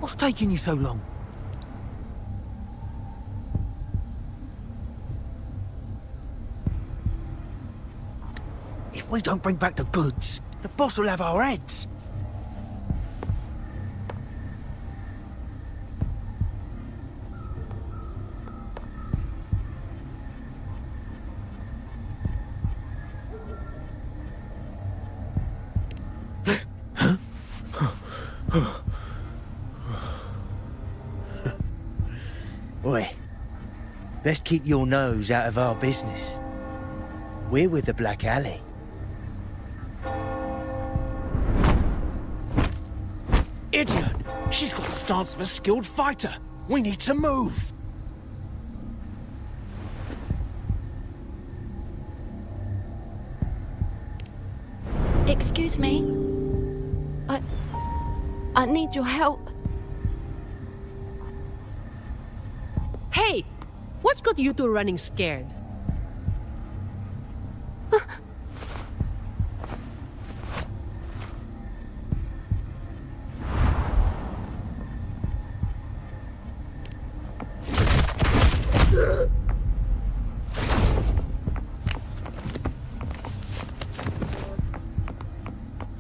What's taking you so long? If we don't bring back the goods, the boss will have our heads. Oi, let's keep your nose out of our business. We're with the Black Alley. Idiot! She's got the stance of a skilled fighter. We need to move. Excuse me. I need your help. Hey! What's got you two running scared?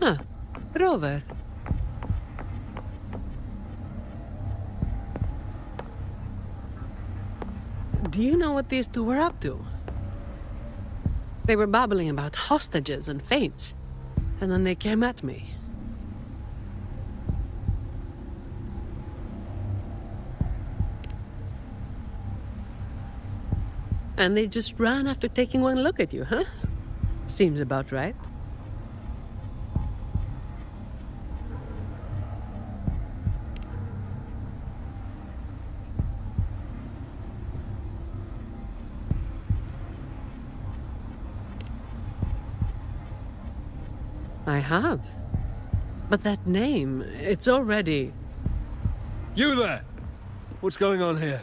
Huh. Rover. Do you know what these two were up to? They were babbling about hostages and fates, and then they came at me. And they just ran after taking one look at you, huh? Seems about right. I have. But that name, it's already... You there! What's going on here?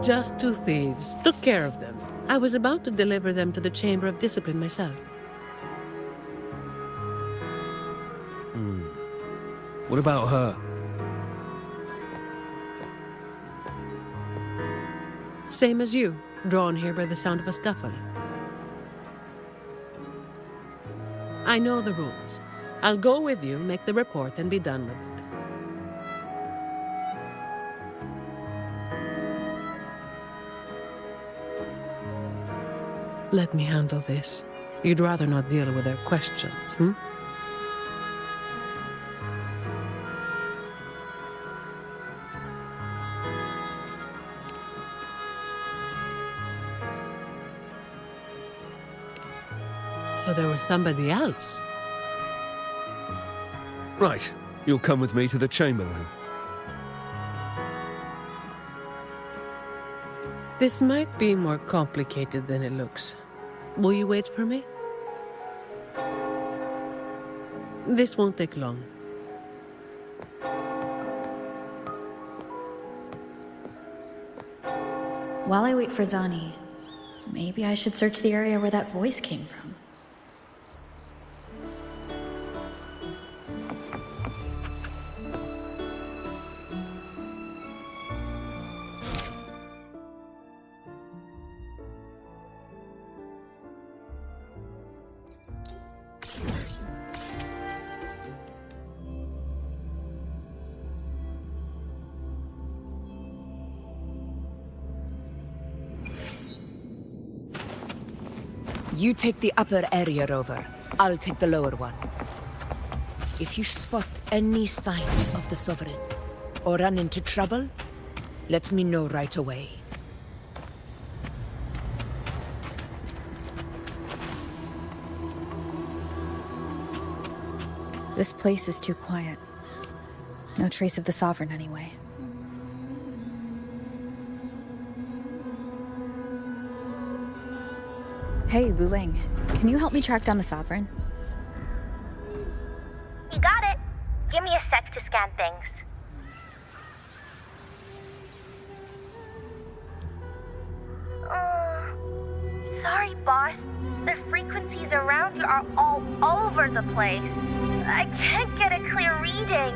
Just two thieves. Took care of them. I was about to deliver them to the Chamber of Discipline myself. What about her? Same as you, drawn here by the sound of a scuffle. I know the rules. I'll go with you, make the report, and be done with it. Let me handle this. You'd rather not deal with their questions, hmm? So there was somebody else. Right. You'll come with me to the chamber then. This might be more complicated than it looks. Will you wait for me? This won't take long. While I wait for Zani, maybe I should search the area where that voice came from. You take the upper area, Rover. I'll take the lower one. If you spot any signs of the Sovereign, or run into trouble, let me know right away. This place is too quiet. No trace of the Sovereign anyway. Hey, Wuthering, can you help me track down the Sovereign? You got it. Give me a sec to scan things. Sorry, boss. The frequencies around you are all over the place. I can't get a clear reading.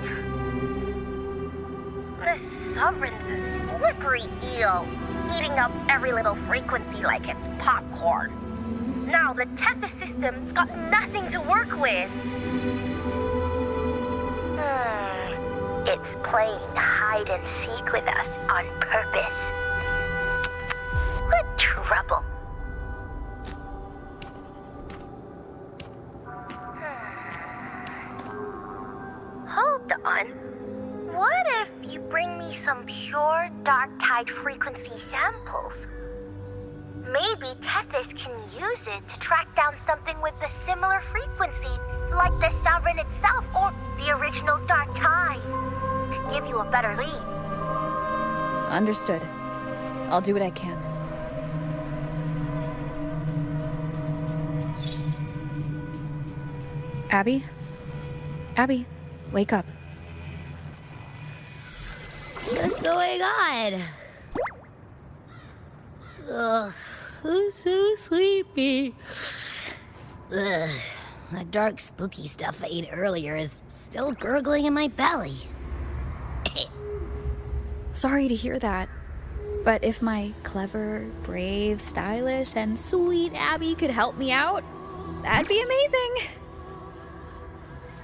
The Sovereign's a slippery eel, eating up every little frequency like it's popcorn. Now the Tethys system's got nothing to work with. It's playing hide and seek with us on purpose. What trouble. Hold on. What if you bring me some pure dark tide frequency samples? Maybe Tethys can use it to track down something with a similar frequency, like the Sovereign itself or the original dark tide. Could give you a better lead. Understood. I'll do what I can. Abby? Abby, wake up. What's going on? Ugh, I'm so sleepy. Ugh, that dark, spooky stuff I ate earlier is still gurgling in my belly. Sorry to hear that. But if my clever, brave, stylish, and sweet Abby could help me out, that'd be amazing.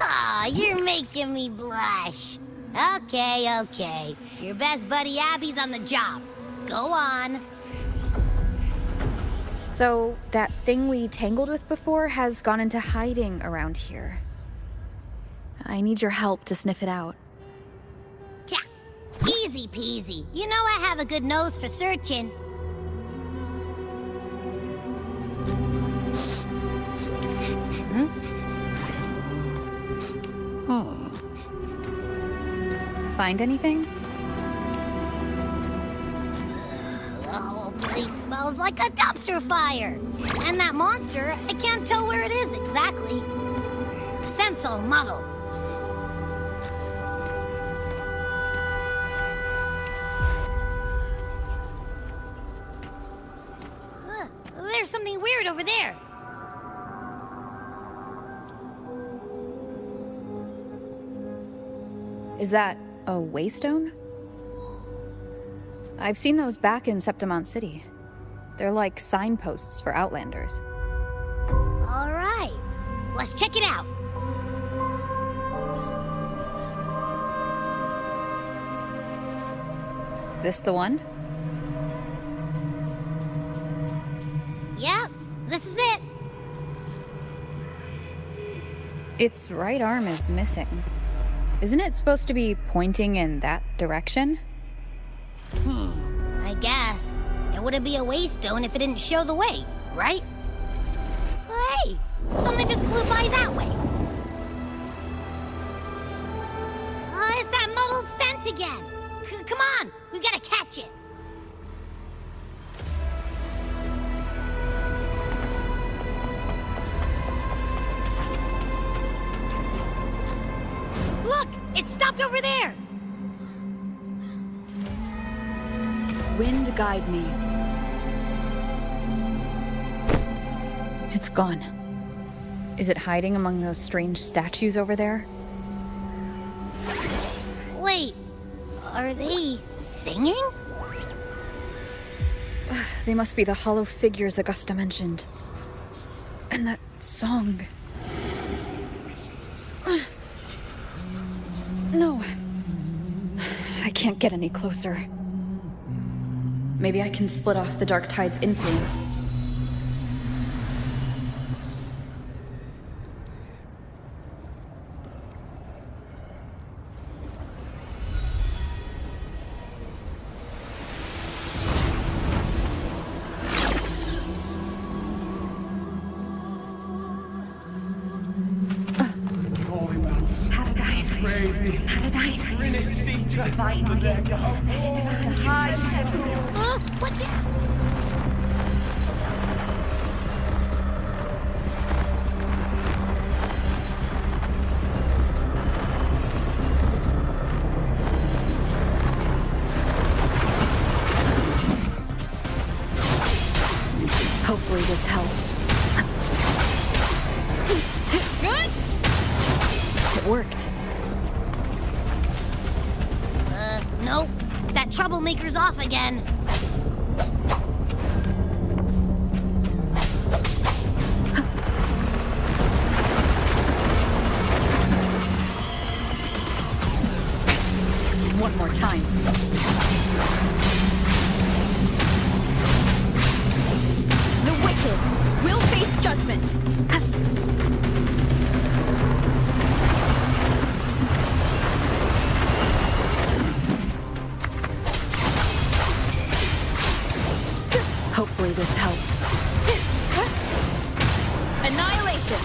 Aw, you're making me blush. Okay. Your best buddy Abby's on the job. Go on. So, that thing we tangled with before has gone into hiding around here. I need your help to sniff it out. Yeah, easy peasy. You know I have a good nose for searching. Find anything? The whole place smells like a dumpster fire. And that monster, I can't tell where it is exactly. The scent's all muddled. There's something weird over there. Is that a waystone? I've seen those back in Septimont City. They're like signposts for Outlanders. All right, let's check it out. This the one? Yep, this is it. Its right arm is missing. Isn't it supposed to be pointing in that direction? I guess. It wouldn't be a waystone if it didn't show the way, right? Hey, something just flew by that way. It's that muddled scent again. Come on, we gotta catch it. Look, it stopped over there. Wind guide me. It's gone. Is it hiding among those strange statues over there? Wait, are they singing? They must be the hollow figures Augusta mentioned. And that song. No. I can't get any closer. Maybe I can split off the Dark Tide's influence. Watch out! Hopefully this Good? It worked. Nope. That troublemaker's off again. One more time. The wicked will face judgment. Hopefully this helps. Annihilation!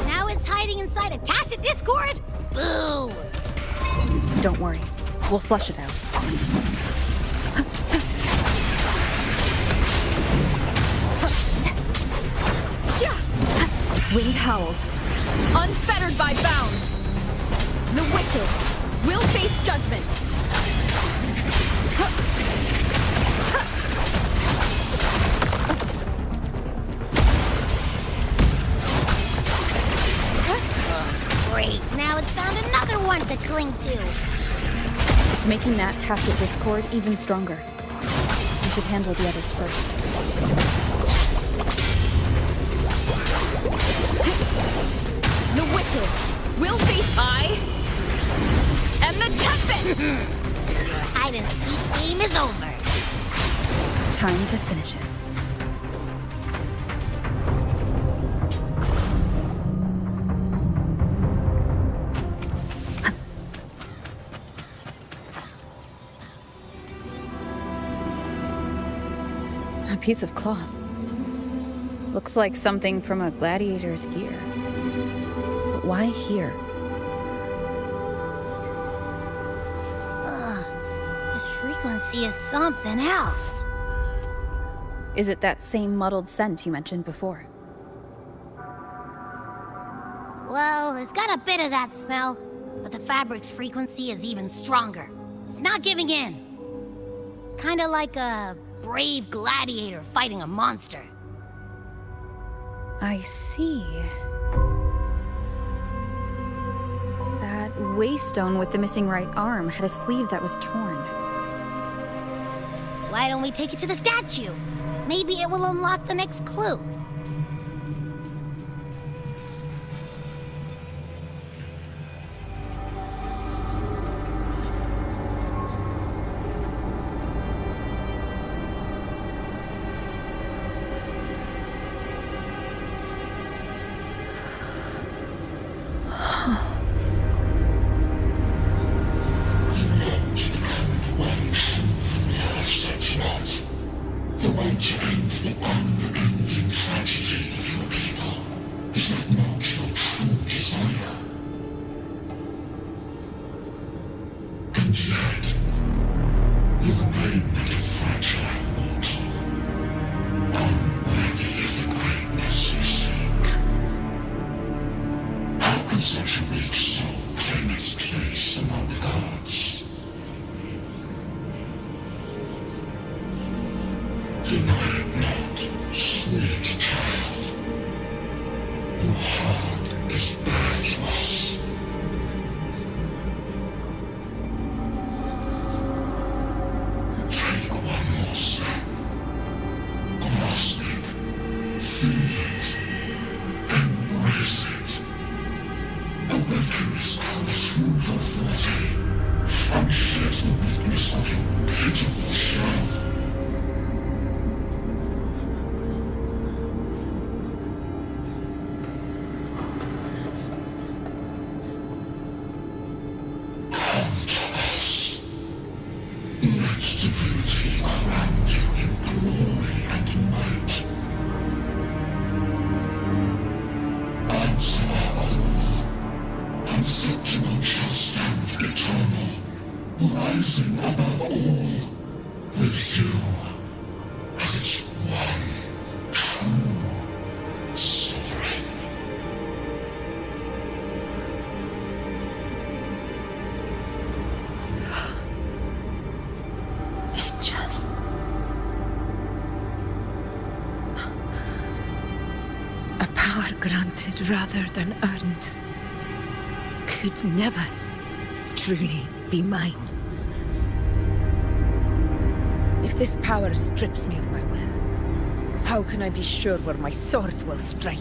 Now it's hiding inside a tacit discord? Boo! Don't worry. We'll flush it out. Winged howls, unfettered by bounds. The wicked will face judgment. Great, now it's found another one to cling to. It's making that tacit discord even stronger. We should handle the others first. The wicked will face I am the Tempest! Hide and seek game is over. Time to finish it. A piece of cloth. Looks like something from a gladiator's gear. But why here? This frequency is something else. Is it that same muddled scent you mentioned before? Well, it's got a bit of that smell, but the fabric's frequency is even stronger. It's not giving in. Kinda like a brave gladiator fighting a monster. I see. That waystone with the missing right arm had a sleeve that was torn. Why don't we take it to the statue? Maybe it will unlock the next clue. granted rather than earned could never truly be mine. If this power strips me of my will, how can I be sure where my sword will strike?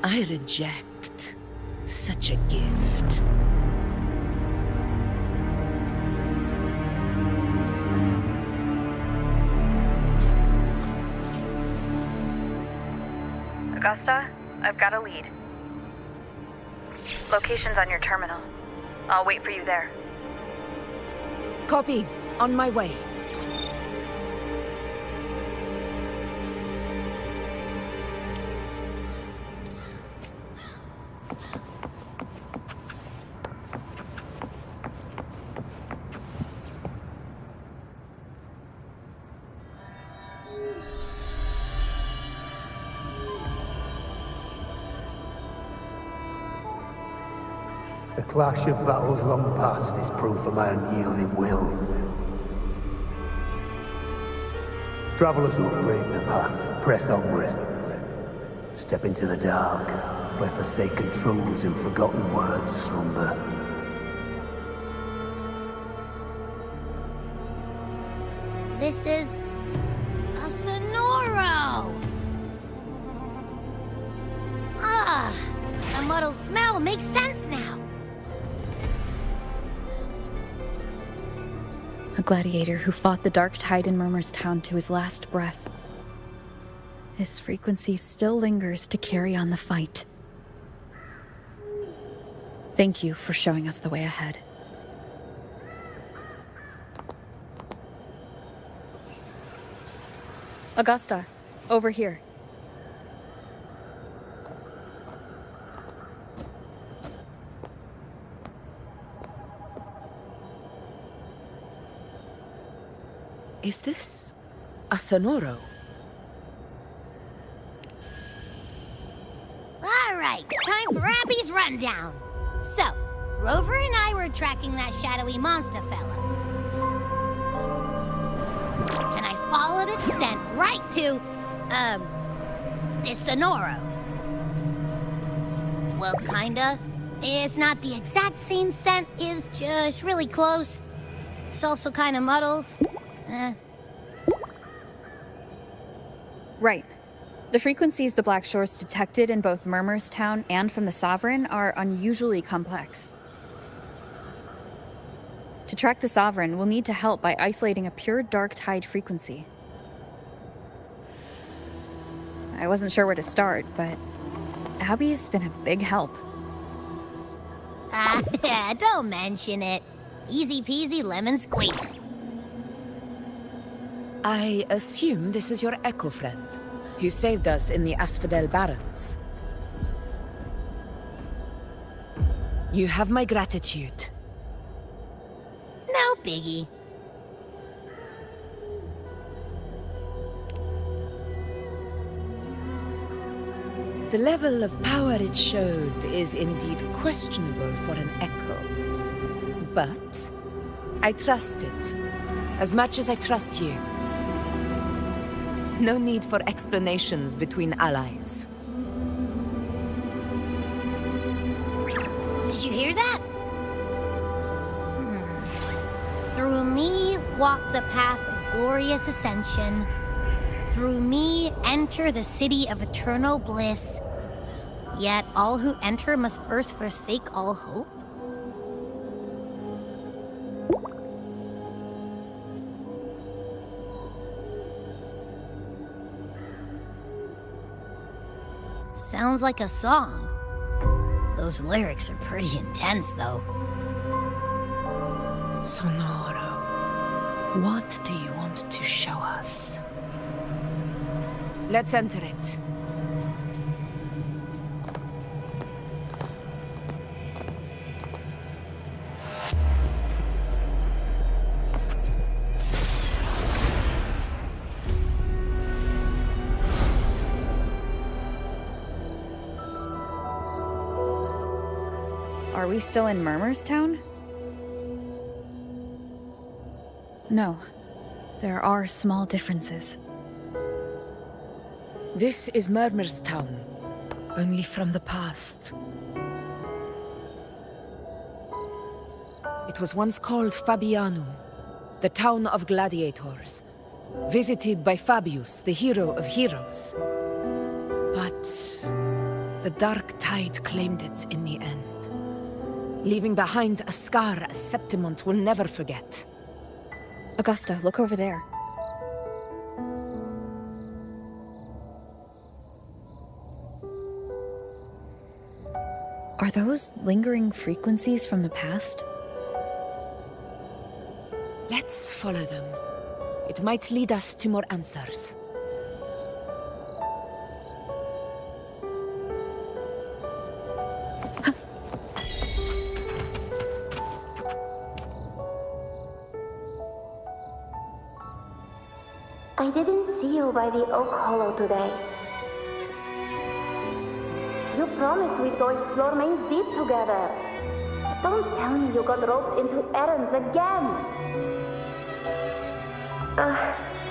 I reject such a gift. Augusta, I've got a lead. Location's on your terminal. I'll wait for you there. Copy. On my way. The clash of battles long past is proof of my unyielding will. Travelers who have braved the path, press onward. Step into the dark, where forsaken truths and forgotten words slumber. This is a Sonoro! Ah, the muddled smell makes sense now. A gladiator who fought the dark tide in Murmur's Town to his last breath. His frequency still lingers to carry on the fight. Thank you for showing us the way ahead. Augusta, over here. Is this a Sonoro? All right, time for Abby's rundown. So, Rover and I were tracking that shadowy monster fella. And I followed its scent right to, this Sonoro. Well, kinda. It's not the exact same scent, it's just really close. It's also kinda muddled. Right. The frequencies the Black Shores detected in both Murmur's Town and from the Sovereign are unusually complex. To track the Sovereign, we'll need to help by isolating a pure dark tide frequency. I wasn't sure where to start, but Abby's been a big help. Don't mention it. Easy peasy lemon squeezy. I assume this is your echo friend, who saved us in the Asphodel Barrens. You have my gratitude. No biggie. The level of power it showed is indeed questionable for an echo. But I trust it, as much as I trust you. No need for explanations between allies. Did you hear that? Through me walk the path of glorious ascension. Through me enter the city of eternal bliss. Yet all who enter must first forsake all hope. Sounds like a song. Those lyrics are pretty intense, though. Sonoro, what do you want to show us? Let's enter it. Are we still in Murmur's Town? No. There are small differences. This is Murmur's town, only from the past. It was once called Fabianum, the town of gladiators, visited by Fabius, the hero of heroes. But the dark tide claimed it in the end, leaving behind a scar Septimont will never forget. Augusta, look over there. Are those lingering frequencies from the past? Let's follow them. It might lead us to more answers. I didn't see you by the Oak Hollow today. You promised we'd go explore Main's Deep together. Don't tell me you got roped into errands again.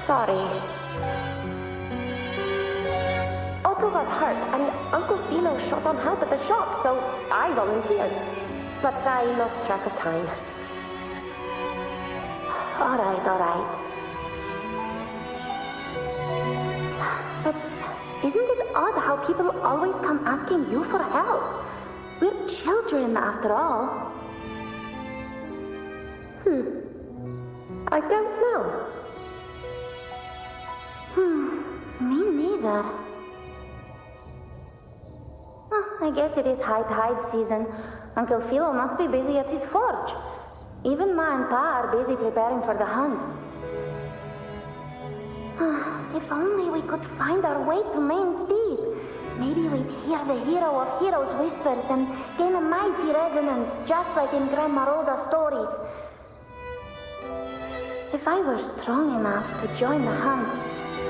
Sorry. Otto got hurt and Uncle Philo short on help at the shop, so I volunteered. But I lost track of time. All right. But isn't it odd how people always come asking you for help? We're children, after all. I don't know. Me neither. I guess it is high tide season. Uncle Philo must be busy at his forge. Even Ma and Pa are busy preparing for the hunt. If only we could find our way to Main's Deep. Maybe we'd hear the hero of heroes whispers and gain a mighty resonance, just like in Grandma Rosa's stories. If I were strong enough to join the hunt,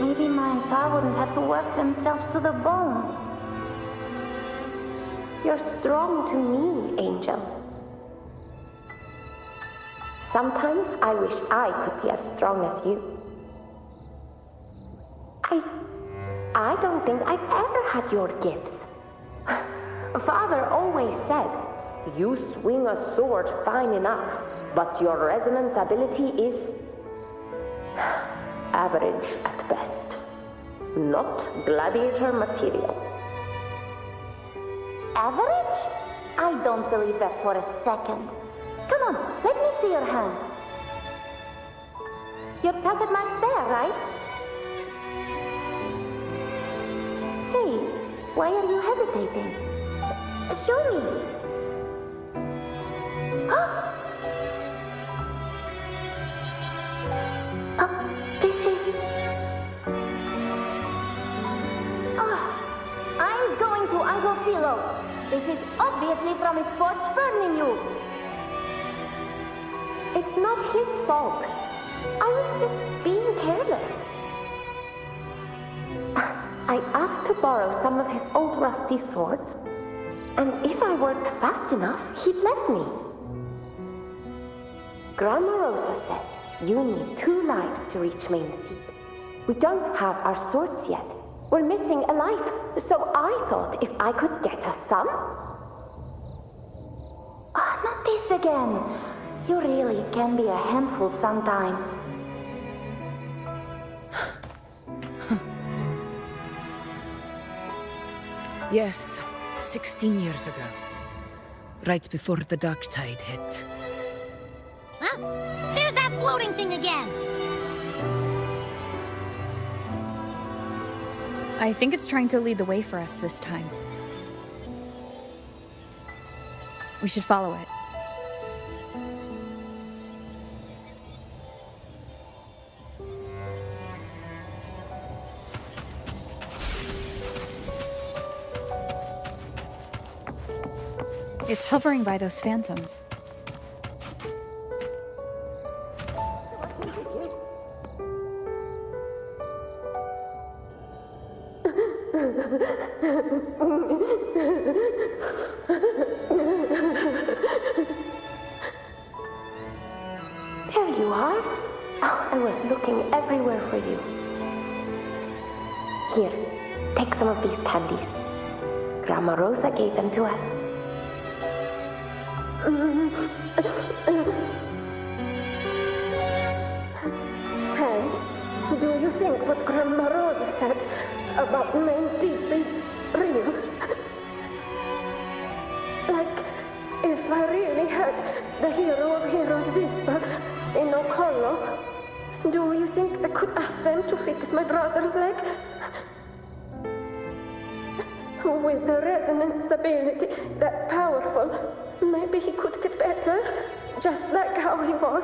maybe Ma and Pa wouldn't have to work themselves to the bone. You're strong to me, Angel. Sometimes I wish I could be as strong as you. I don't think I've ever had your gifts. Father always said, you swing a sword fine enough, but your resonance ability is average at best. Not gladiator material. Average? I don't believe that for a second. Come on, let me see your hand. Your tacit mark's there, right? Hey, why are you hesitating? Show me. This is... I'm going to Uncle Philo. This is obviously from his forge burning you. It's not his fault. I was just being careless. I asked to borrow some of his old rusty swords, and if I worked fast enough, he'd let me. Grandma Rosa said you need 2 lives to reach Main's Deep. We don't have our swords yet. We're missing a life, so I thought if I could get us some... not this again. You really can be a handful sometimes. Yes, 16 years ago. Right before the dark tide hit. Huh? There's that floating thing again! I think it's trying to lead the way for us this time. We should follow it. It's hovering by those phantoms. There you are. I was looking everywhere for you. Here, take some of these candies. Grandma Rosa gave them to us. Hey, do you think what Grandma Rosa said about Main's Deep is real? Like, if I really had the hero of heroes whisper in Oak Hollow, do you think I could ask them to fix my brother's leg? With the resonance ability that powerful, maybe he could get better, just like how he was.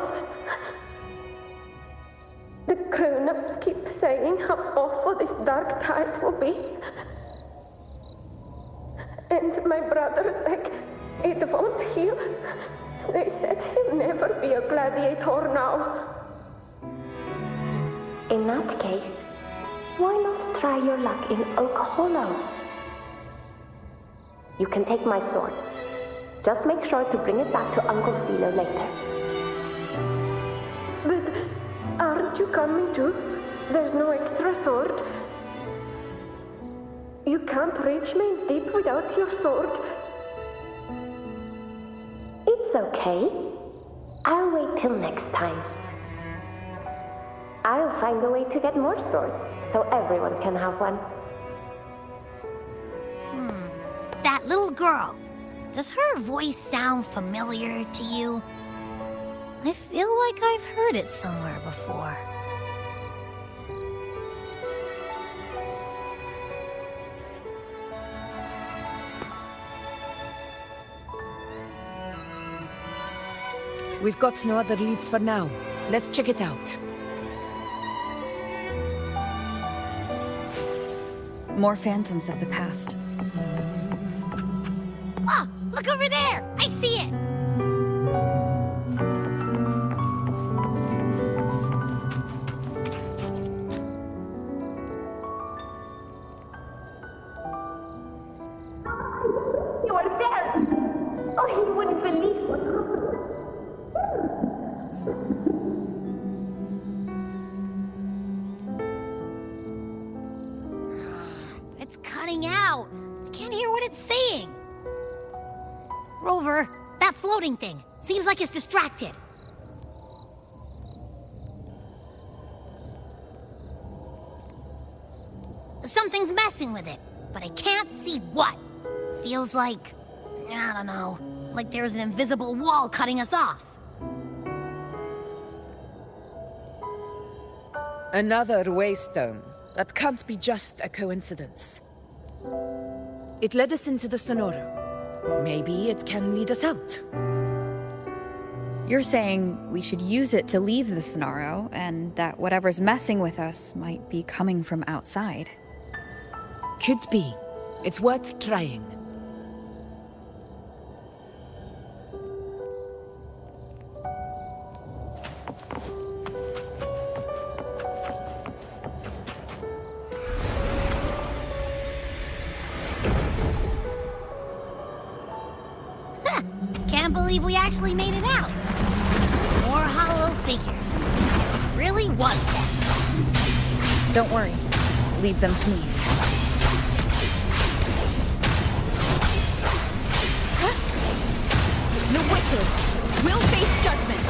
The grown-ups keep saying how awful this dark tide will be. And my brother's leg, it won't heal. They said he'll never be a gladiator now. In that case, why not try your luck in Oak Hollow? You can take my sword. Just make sure to bring it back to Uncle Philo later. But aren't you coming too? There's no extra sword. You can't reach Main's Deep without your sword. It's okay. I'll wait till next time. I'll find a way to get more swords, so everyone can have one. That little girl. Does her voice sound familiar to you? I feel like I've heard it somewhere before. We've got no other leads for now. Let's check it out. More phantoms of the past. Ah, look over there! I see it! You are there! Oh, you wouldn't believe what happened. It's cutting out. I can't hear what it's saying. Rover, that floating thing. Seems like it's distracted. Something's messing with it, but I can't see what. Feels like, I don't know, like there's an invisible wall cutting us off. Another waystone. That can't be just a coincidence. It led us into the Sonora. Maybe it can lead us out. You're saying we should use it to leave the Sonaro, and that whatever's messing with us might be coming from outside. Could be. It's worth trying. Can't believe we actually made it out. More hollow figures. It really was them. Don't worry. Leave them to me. The wicked will face judgment.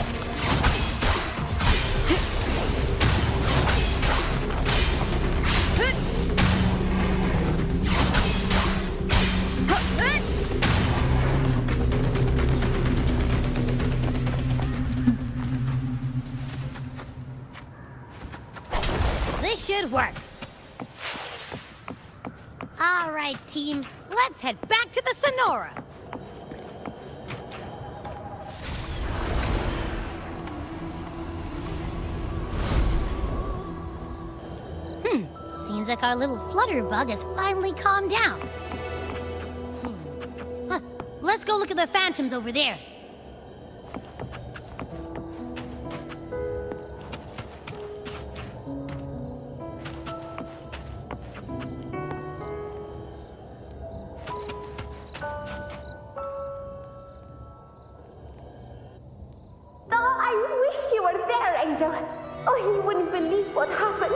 This should work. All right, team. Let's head back to the Sonora. Seems like our little flutterbug has finally calmed down. Huh. Let's go look at the phantoms over there. Oh, I wish you were there, Angel. Oh, You wouldn't believe what happened.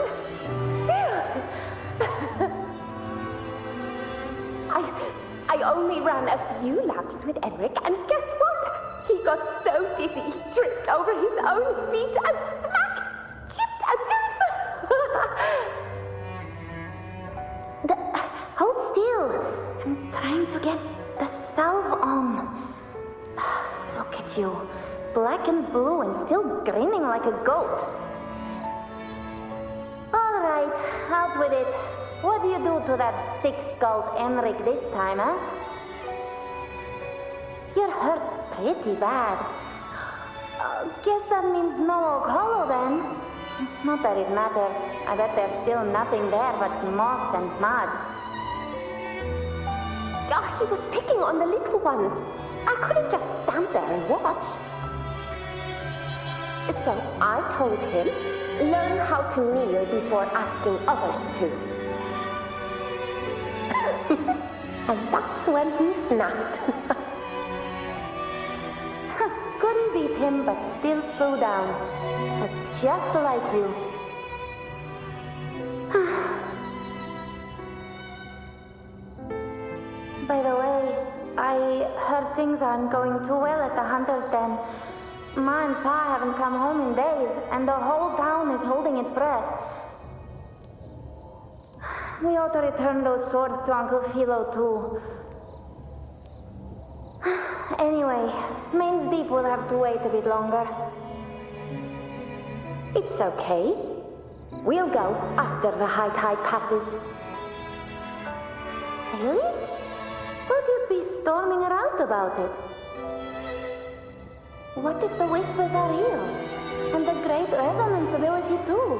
I only ran a few laps with Enric, and guess what? He got so dizzy he tripped over his own feet and chipped a tooth. Hold still. I'm trying to get the salve on. Look at you. Black and blue and still grinning like a goat. All right, out with it. What do you do to that thick-skulled Enric this time, huh? You're hurt pretty bad. Guess that means no Oak Hollow then. Not that it matters. I bet there's still nothing there but moss and mud. He was picking on the little ones. I couldn't just stand there and watch. So I told him, learn how to kneel before asking others to. And that's when he snapped. Couldn't beat him, but still threw down. That's just like you. By the way, I heard things aren't going too well at the Hunter's Den. Ma and Pa haven't come home in days, and the whole town is holding its breath. We ought to return those swords to Uncle Philo, too. Anyway, Main's Deep will have to wait a bit longer. It's okay. We'll go after the high tide passes. Really? Thought you'd be storming around about it. What if the whispers are real? And the great resonance ability, too?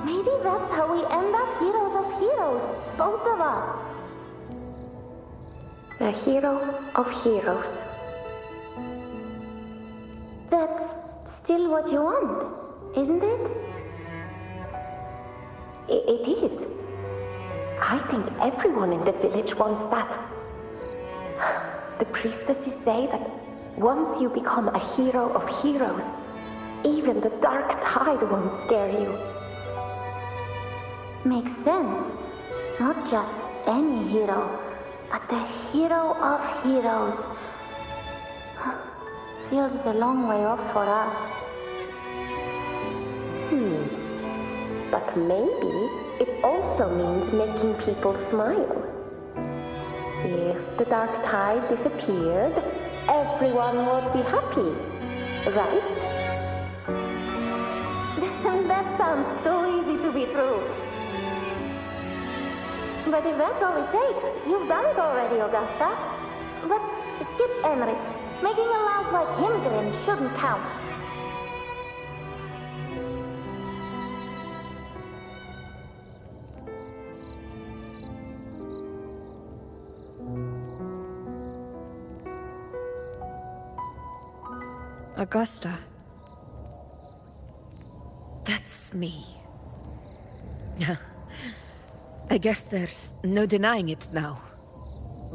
Maybe that's how we end up heroes of heroes, both of us. A hero of heroes. That's still what you want, isn't it? It is. I think everyone in the village wants that. The priestesses say that once you become a hero of heroes, even the dark tide won't scare you. Makes sense. Not just any hero, but the hero of heroes. Feels a long way off for us. But maybe it also means making people smile. If the dark tide disappeared, everyone would be happy, right? That sounds too easy to be true. But if that's all it takes, you've done it already, Augusta. But skip Enric. Making a laugh like him grin shouldn't count. Augusta. That's me. I guess there's no denying it now.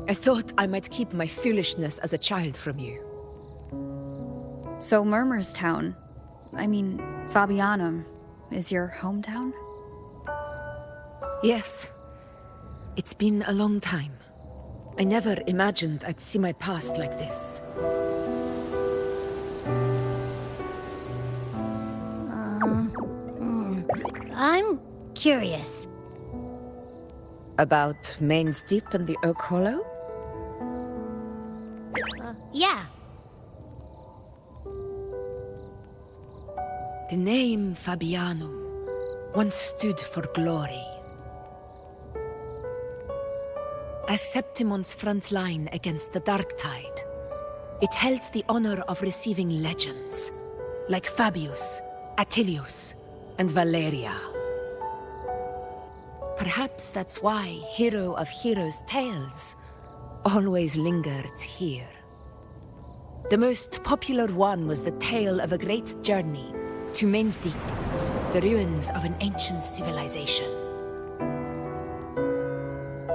I thought I might keep my foolishness as a child from you. So Murmurstown, Fabianum, is your hometown? Yes. It's been a long time. I never imagined I'd see my past like this. I'm curious. About Main's Deep and the Oak Hollow? Yeah. The name Fabianum once stood for glory. As Septimon's front line against the Dark Tide, it held the honor of receiving legends, like Fabius, Attilius, and Valeria. Perhaps that's why Hero of Heroes' tales always lingered here. The most popular one was the tale of a great journey to Main's Deep, the ruins of an ancient civilization.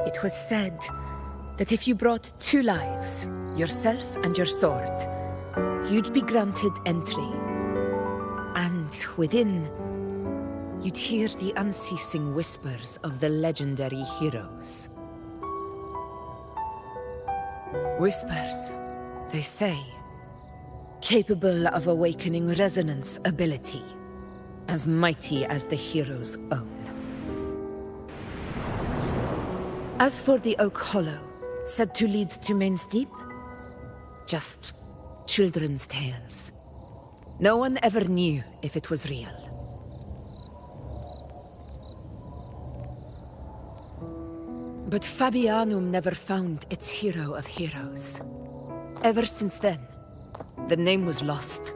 It was said that if you brought 2 lives, yourself and your sword, you'd be granted entry. And within, you'd hear the unceasing whispers of the legendary heroes. Whispers, they say, capable of awakening resonance ability, as mighty as the hero's own. As for the Oak Hollow, said to lead to Main's Deep, just children's tales. No one ever knew if it was real. But Fabianum never found its hero of heroes. Ever since then, the name was lost,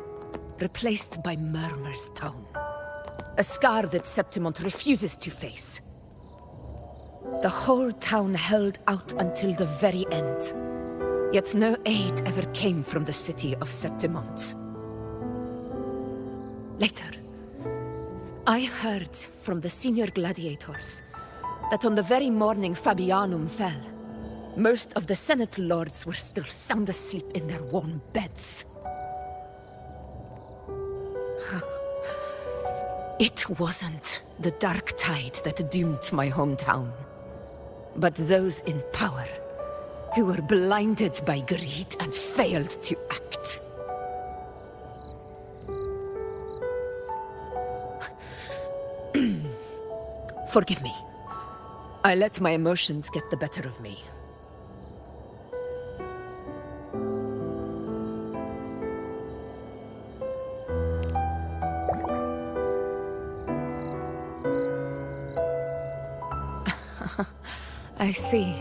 replaced by Murmur's tone. A scar that Septimont refuses to face. The whole town held out until the very end. Yet no aid ever came from the city of Septimont. Later, I heard from the senior gladiators that on the very morning Fabianum fell, most of the Senate lords were still sound asleep in their warm beds. It wasn't the dark tide that doomed my hometown, but those in power who were blinded by greed and failed to act. Forgive me. I let my emotions get the better of me. I see.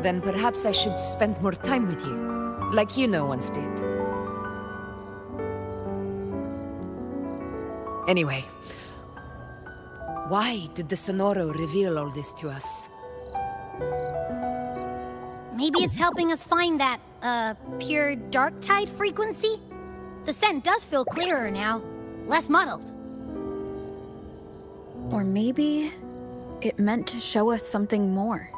Then perhaps I should spend more time with you, like Yuno once did. Anyway, why did the Sonoro reveal all this to us? Maybe it's helping us find that, pure dark tide frequency? The scent does feel clearer now, less muddled. Or maybe it meant to show us something more.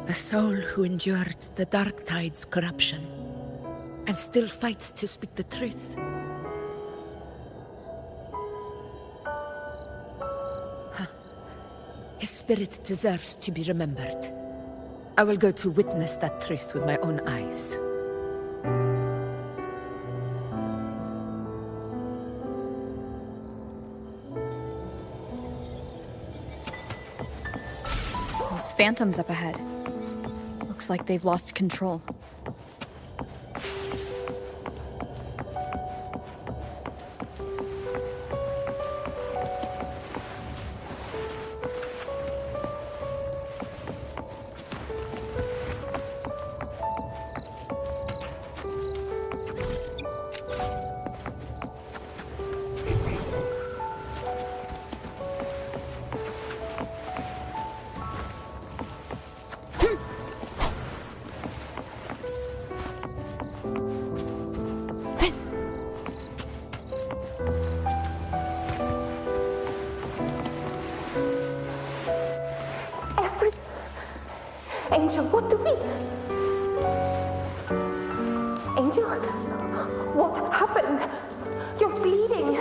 A soul who endured the Dark Tide's corruption, and still fights to speak the truth. Huh. His spirit deserves to be remembered. I will go to witness that truth with my own eyes. Those phantoms up ahead. Looks like they've lost control. Angel, what do we... Angel? What happened? You're bleeding.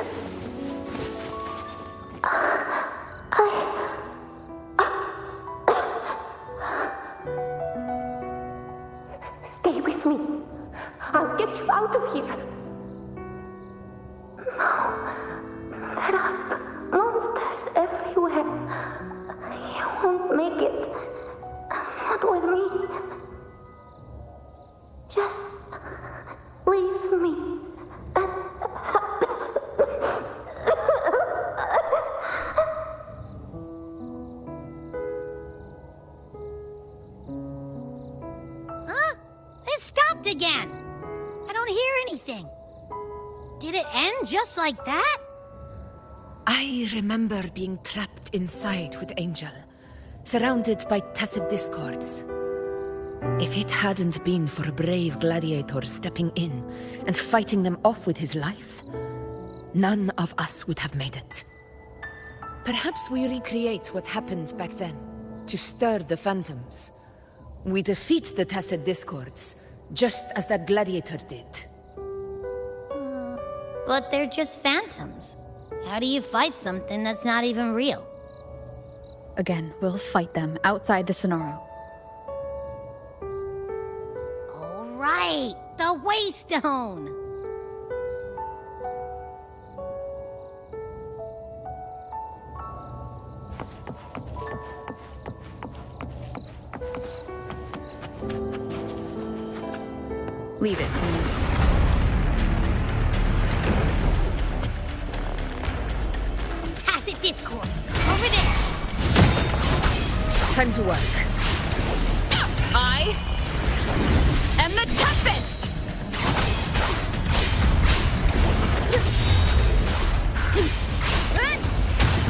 Stay with me. I'll get you out of here. No. There are monsters everywhere. You won't make it. Not with me. Just leave me. Huh? It stopped again. I don't hear anything. Did it end just like that? I remember being trapped inside with Angel, surrounded by tacit discords. If it hadn't been for a brave gladiator stepping in and fighting them off with his life, none of us would have made it. Perhaps we recreate what happened back then, To stir the phantoms. We defeat the Tacet Discords, just as that gladiator did. But they're just phantoms. How do you fight something that's not even real? Again, we'll fight them outside the Sonaro. All right, the Waystone! Leave it to me. Tacet Discord! Over there! Time to work. I am the toughest!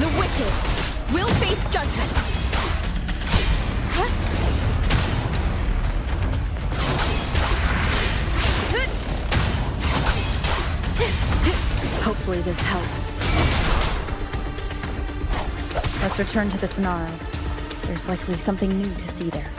The wicked will face judgment. Hopefully this helps. Let's return to the Sonaro. There's likely something new to see there.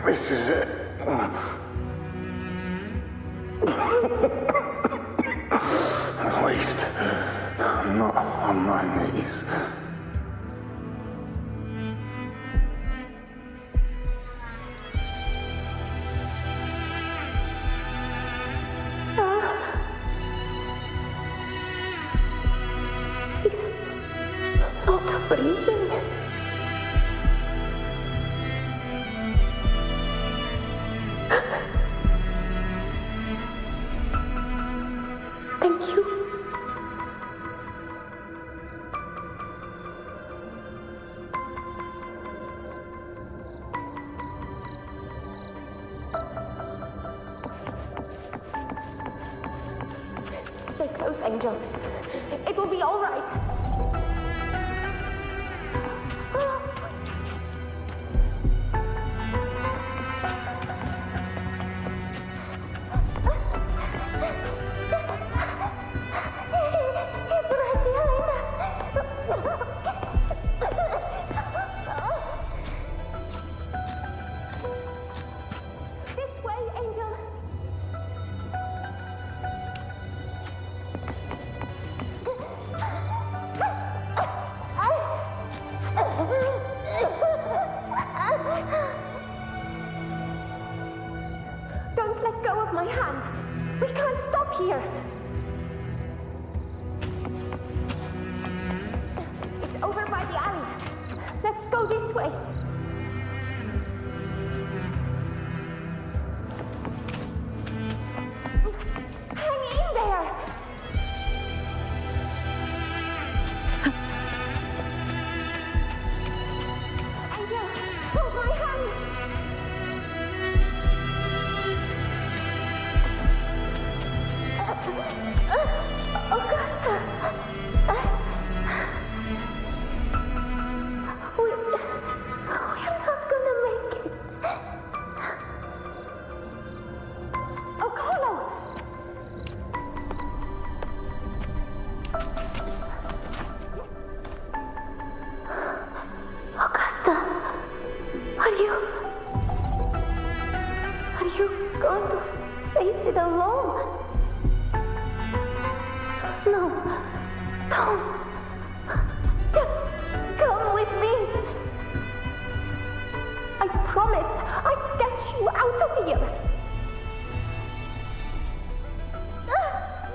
This is it. At least, I'm not on my knees. He's not breathing. Thank you. Stay close, Angel. It will be all right. This way, Angel. Don't let go of my hand. We can't stop here. It's over by the alley. Let's go this way. Hang in there. Angel, hold my hand. Augusta. We're not gonna make it. Oh, Carlo! Augusta, are you going to face it alone? No, don't. Just come with me. I promised I'd get you out of here.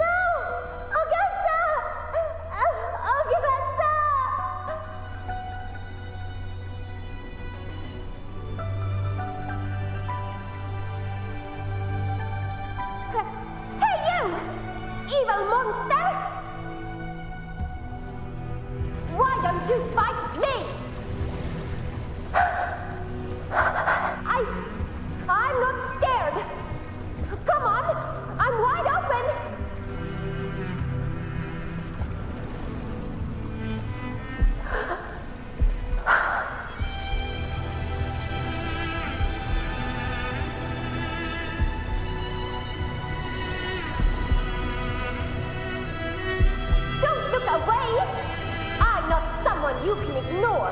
No! Augusta! Augusta! Hey, you! Evil monster! Why don't you fight me? I'm not scared. Come on, I'm wide open. you can ignore.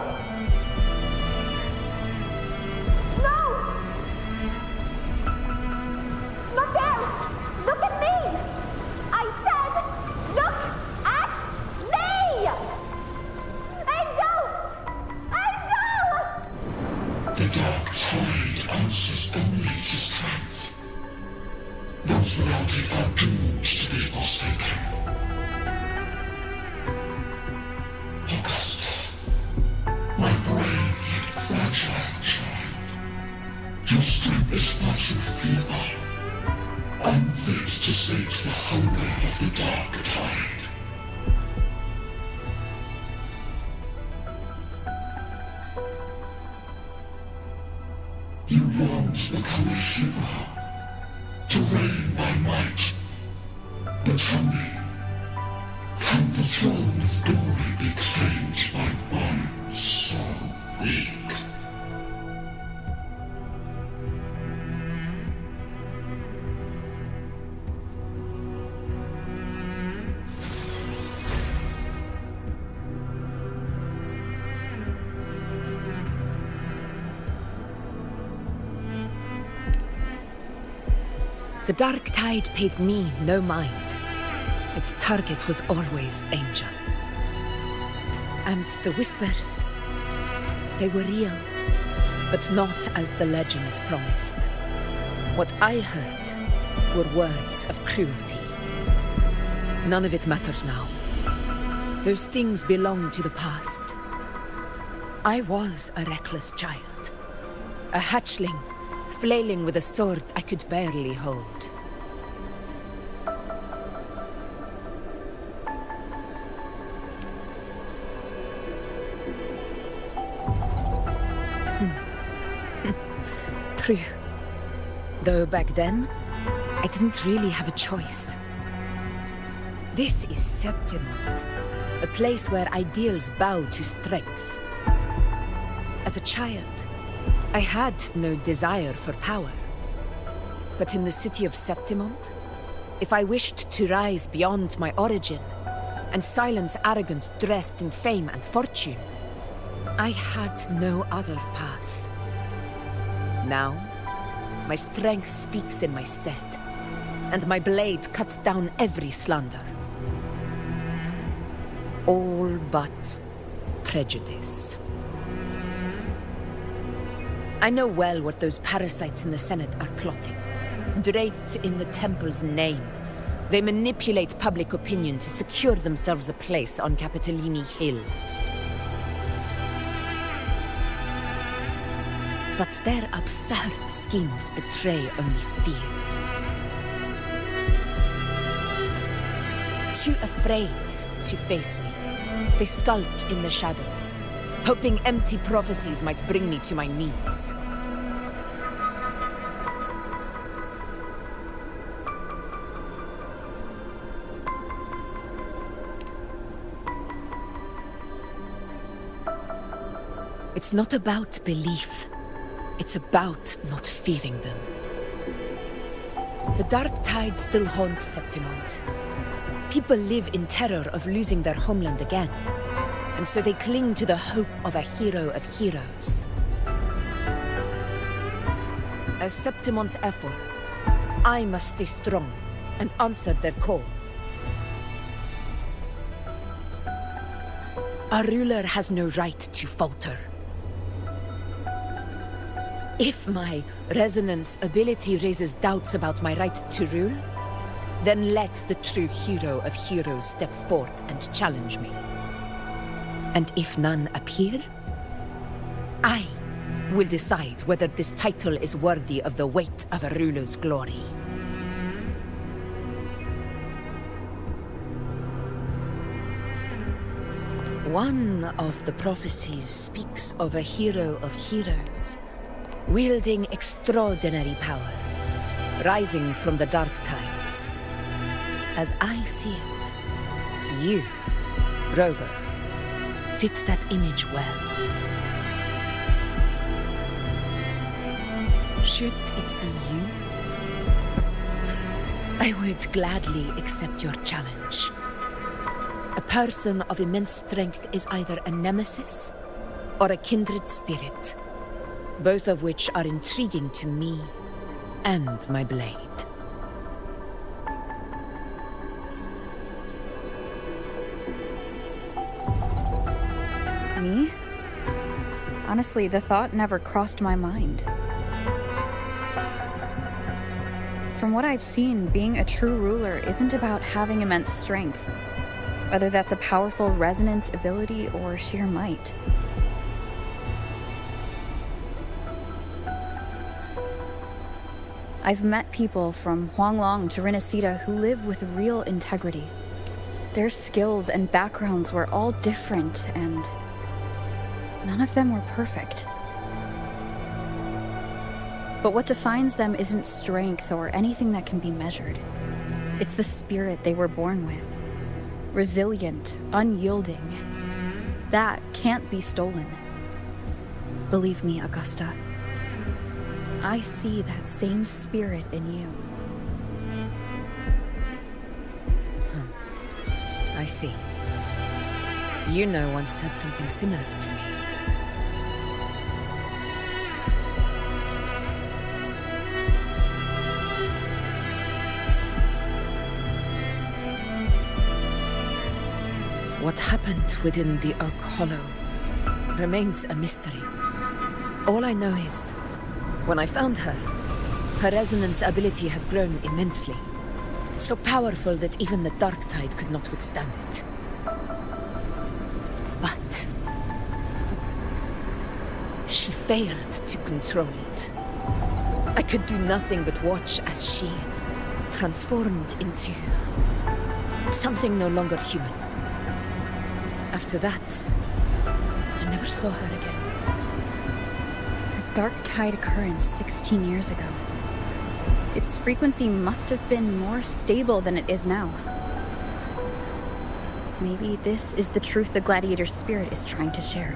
No! Look out! Look at me! I said, look at me! Angel! The dark tide answers only to strength. Those without it are doomed to be forsaken. Augusta, my brave yet fragile child, your strength is far too feeble, unfit to sate the hunger of the dark tide. You long to become a hero, to reign by might. But tell me, can the throne of glory be claimed by one so weak? The dark tide paid me no mind. Its target was always Angel. And the whispers, they were real, but not as the legends promised. What I heard were words of cruelty. None of it matters now. Those things belong to the past. I was a reckless child, a hatchling, flailing with a sword I could barely hold. True. Though back then, I didn't really have a choice. This is Septimont, a place where ideals bow to strength. As a child, I had no desire for power. But in the city of Septimont, if I wished to rise beyond my origin and silence arrogance dressed in fame and fortune, I had no other path. Now, my strength speaks in my stead, and my blade cuts down every slander. All but prejudice. I know well what those parasites in the Senate are plotting. Draped in the Temple's name, they manipulate public opinion to secure themselves a place on Capitolini Hill. But their absurd schemes betray only fear. Too afraid to face me, they skulk in the shadows, hoping empty prophecies might bring me to my knees. It's not about belief. It's about not fearing them. The dark tide still haunts Septimont. People live in terror of losing their homeland again, and so they cling to the hope of a hero of heroes. As Septimont's effort, I must stay strong and answer their call. Our ruler has no right to falter. If my resonance ability raises doubts about my right to rule, then let the true hero of heroes step forth and challenge me. And if none appear, I will decide whether this title is worthy of the weight of a ruler's glory. One of the prophecies speaks of a hero of heroes, wielding extraordinary power, rising from the dark tides. As I see it, you, Rover, fit that image well. Should it be you, I would gladly accept your challenge. A person of immense strength is either a nemesis or a kindred spirit, both of which are intriguing to me and my blade. Me? Honestly, the thought never crossed my mind. From what I've seen, being a true ruler isn't about having immense strength, whether that's a powerful resonance ability or sheer might. I've met people from Huanglong to Rinasita who live with real integrity. Their skills and backgrounds were all different, and none of them were perfect. But what defines them isn't strength or anything that can be measured. It's the spirit they were born with. Resilient, unyielding. That can't be stolen. Believe me, Augusta. I see that same spirit in you. I see. You know once said something similar to me. What happened within the Oak Hollow remains a mystery. All I know is, when I found her, her resonance ability had grown immensely. So powerful that even the Dark Tide could not withstand it. But she failed to control it. I could do nothing but watch as she transformed into something no longer human. After that, I never saw her again. A Dark Tide occurrence 16 years ago. Its frequency must have been more stable than it is now. Maybe this is the truth the gladiator spirit is trying to share.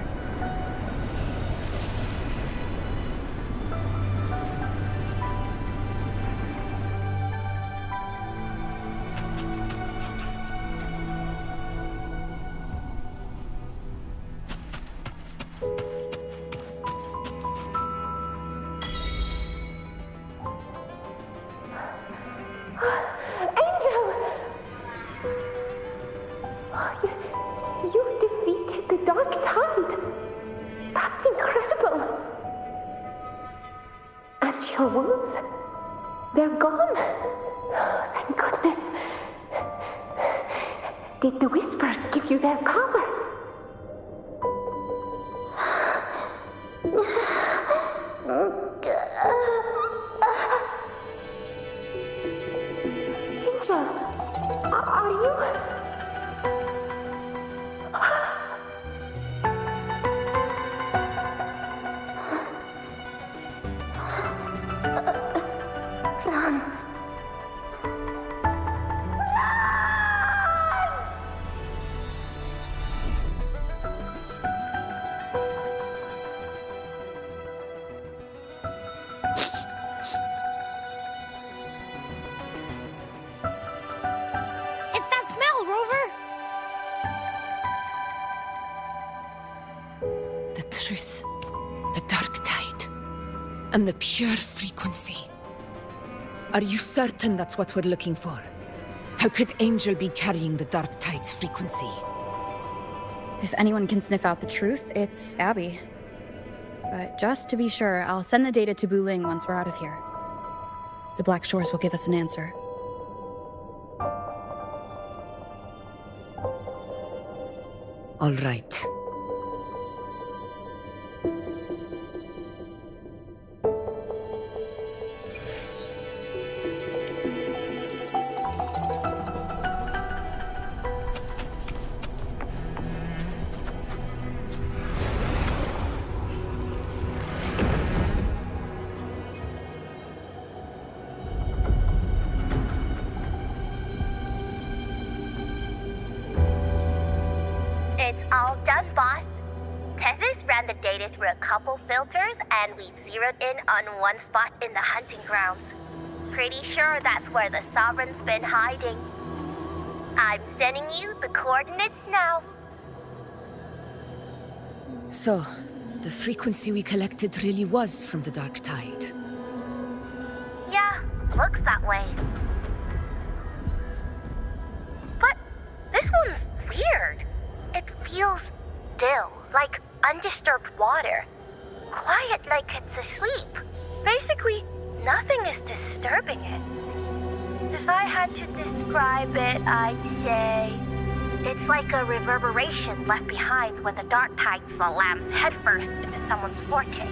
Your wounds? They're gone. Thank goodness. Did the whispers give you their power? Angel, are you... Truth, the Dark Tide, and the pure frequency. Are you certain that's what we're looking for? How could Angel be carrying the Dark Tide's frequency? If anyone can sniff out the truth, it's Abby. But just to be sure, I'll send the data to Buling once we're out of here. The Black Shores will give us an answer. All right. All done, boss. Tethys ran the data through a couple filters, and we've zeroed in on one spot in the hunting grounds. Pretty sure that's where the Sovereign's been hiding. I'm sending you the coordinates now. So, the frequency we collected really was from the Dark Tide. Yeah, looks that way. But this one's weird. It feels still, like undisturbed water. Quiet like it's asleep. Basically, nothing is disturbing it. If I had to describe it, I'd say it's like a reverberation left behind when the Dark Tide slams headfirst into someone's forte.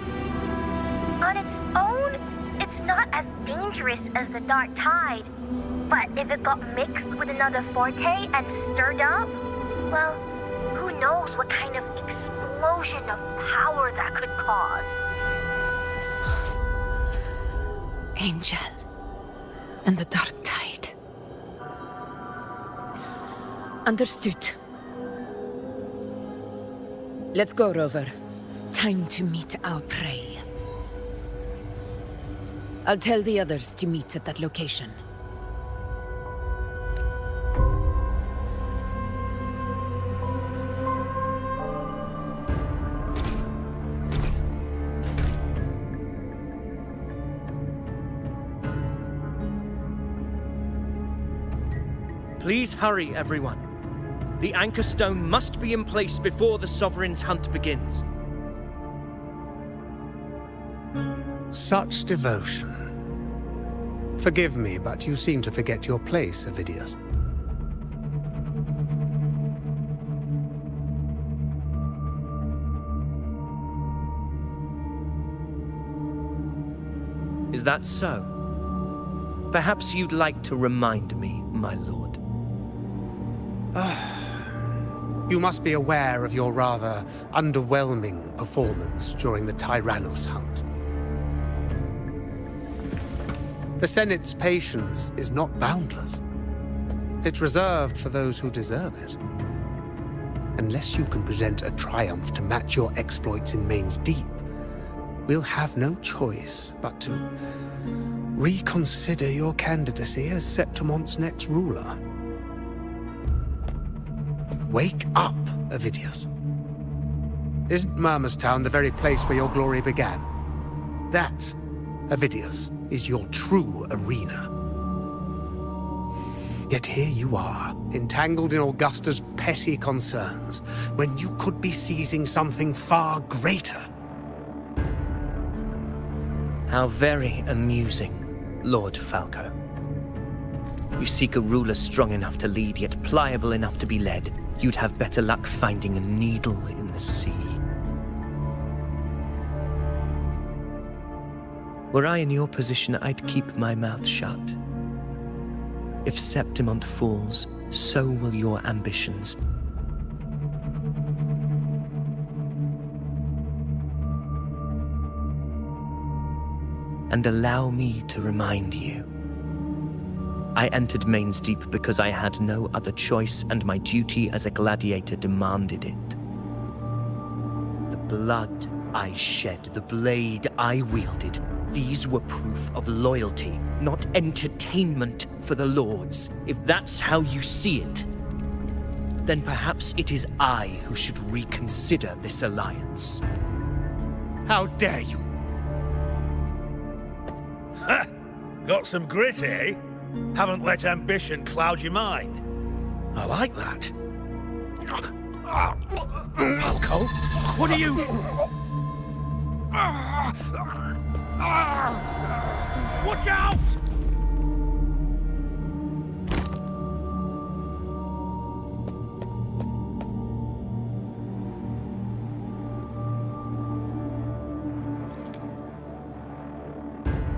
On its own, it's not as dangerous as the Dark Tide, but if it got mixed with another forte and stirred up, well, who knows what kind of explosion of power that could cause. Angel and the Dark Tide. Understood. Let's go, Rover. Time to meet our prey. I'll tell the others to meet at that location. Please hurry, everyone. The Anchor Stone must be in place before the Sovereign's hunt begins. Such devotion. Forgive me, but you seem to forget your place, Avidius. Is that so? Perhaps you'd like to remind me, my lord. You must be aware of your rather underwhelming performance during the Tyrannus hunt. The Senate's patience is not boundless. It's reserved for those who deserve it. Unless you can present a triumph to match your exploits in Main's Deep, we'll have no choice but to reconsider your candidacy as Septimon's next ruler. Wake up, Avidius. Isn't Murmustown the very place where your glory began? That, Avidius, is your true arena. Yet here you are, entangled in Augusta's petty concerns, when you could be seizing something far greater. How very amusing, Lord Falco. You seek a ruler strong enough to lead, yet pliable enough to be led. You'd have better luck finding a needle in the sea. Were I in your position, I'd keep my mouth shut. If Septimont falls, so will your ambitions. And allow me to remind you. I entered Main's Deep because I had no other choice, and my duty as a gladiator demanded it. The blood I shed, the blade I wielded, these were proof of loyalty, not entertainment for the Lords. If that's how you see it, then perhaps it is I who should reconsider this alliance. How dare you? Ha! Got some grit, eh? Haven't let ambition cloud your mind. I like that. Falco, what are you... Watch out!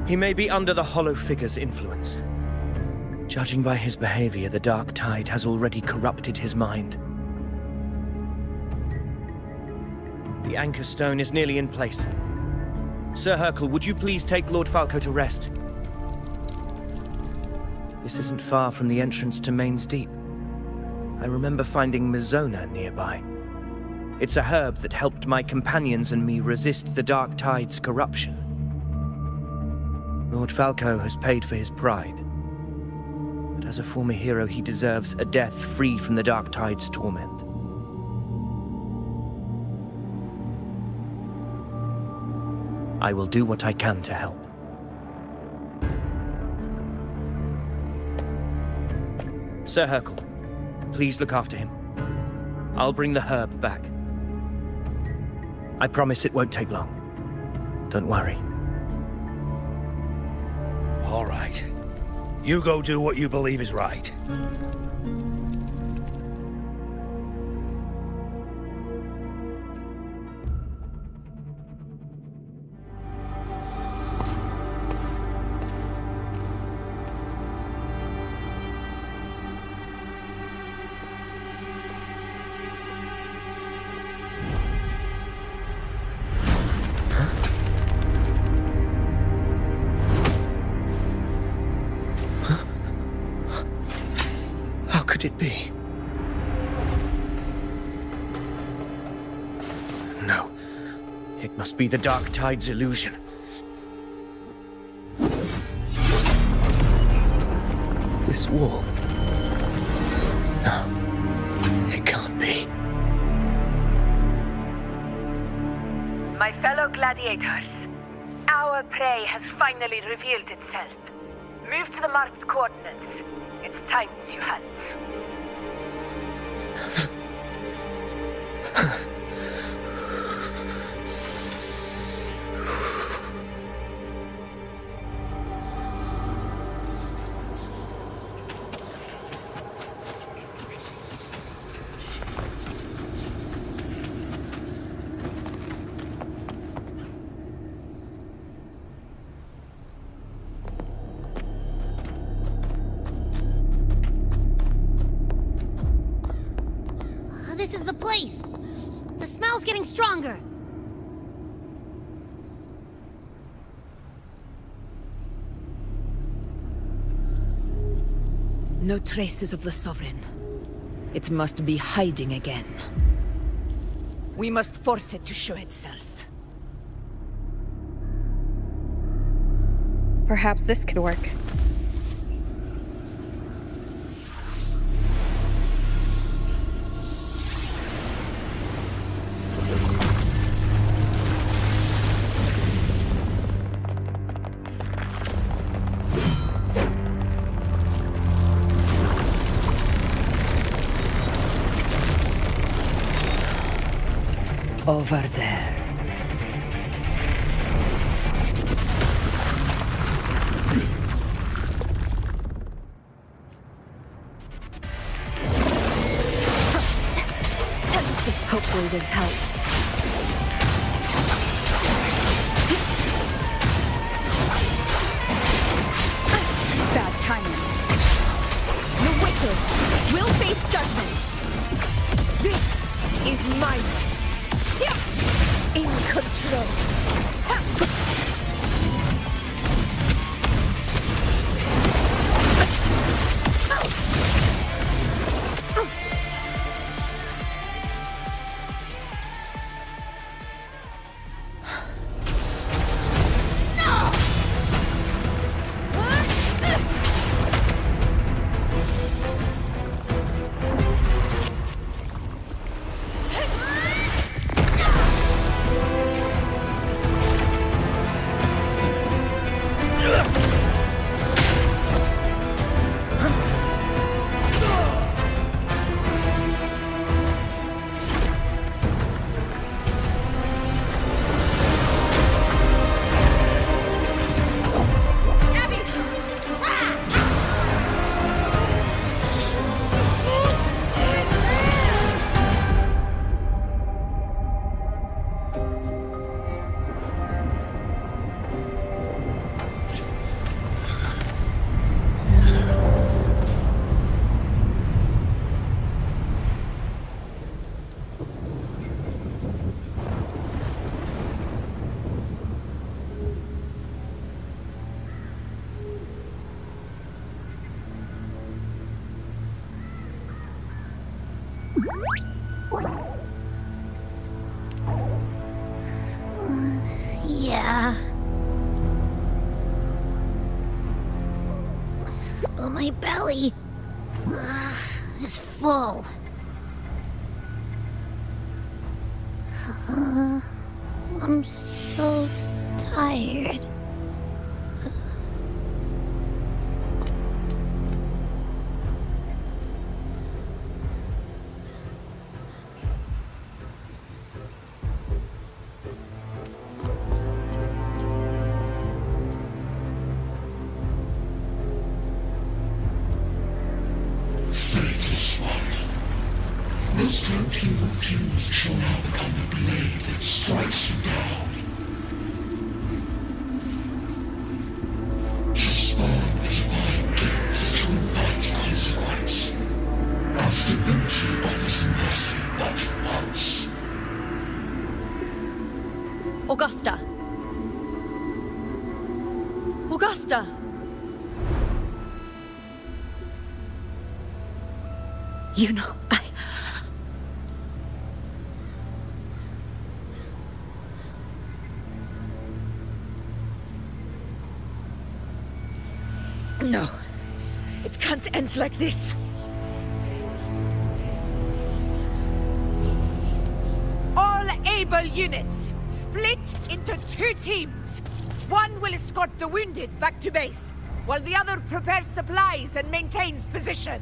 He may be under the Hollow Figure's influence. Judging by his behavior, the Dark Tide has already corrupted his mind. The Anchor Stone is nearly in place. Sir Hercule, would you please take Lord Falco to rest? This isn't far from the entrance to Main's Deep. I remember finding Mizona nearby. It's a herb that helped my companions and me resist the Dark Tide's corruption. Lord Falco has paid for his pride. But as a former hero, he deserves a death free from the Dark Tide's torment. I will do what I can to help. Sir Hercule, please look after him. I'll bring the herb back. I promise it won't take long. Don't worry. All right. You go do what you believe is right. How could it be? No. It must be the Dark Tide's illusion. This wall. No. It can't be. My fellow gladiators, our prey has finally revealed itself. Move to the marked coordinates. It's time to hunt. This is the place! The smell's getting stronger! No traces of the Sovereign. It must be hiding again. We must force it to show itself. Perhaps this could work. Over there. Hopefully this helps. Bad timing. The wicked will face judgment. This is my way. In control. Yeah. But My belly is full. I'm so tired. Faithless one, the strength you refused shall now become the blade that strikes you down. To spawn a divine gift is to invite consequence. And divinity offers mercy but once. Augusta! Augusta! You know, No. It can't end like this. All able units, split into 2 teams. One will escort the wounded back to base, while the other prepares supplies and maintains position.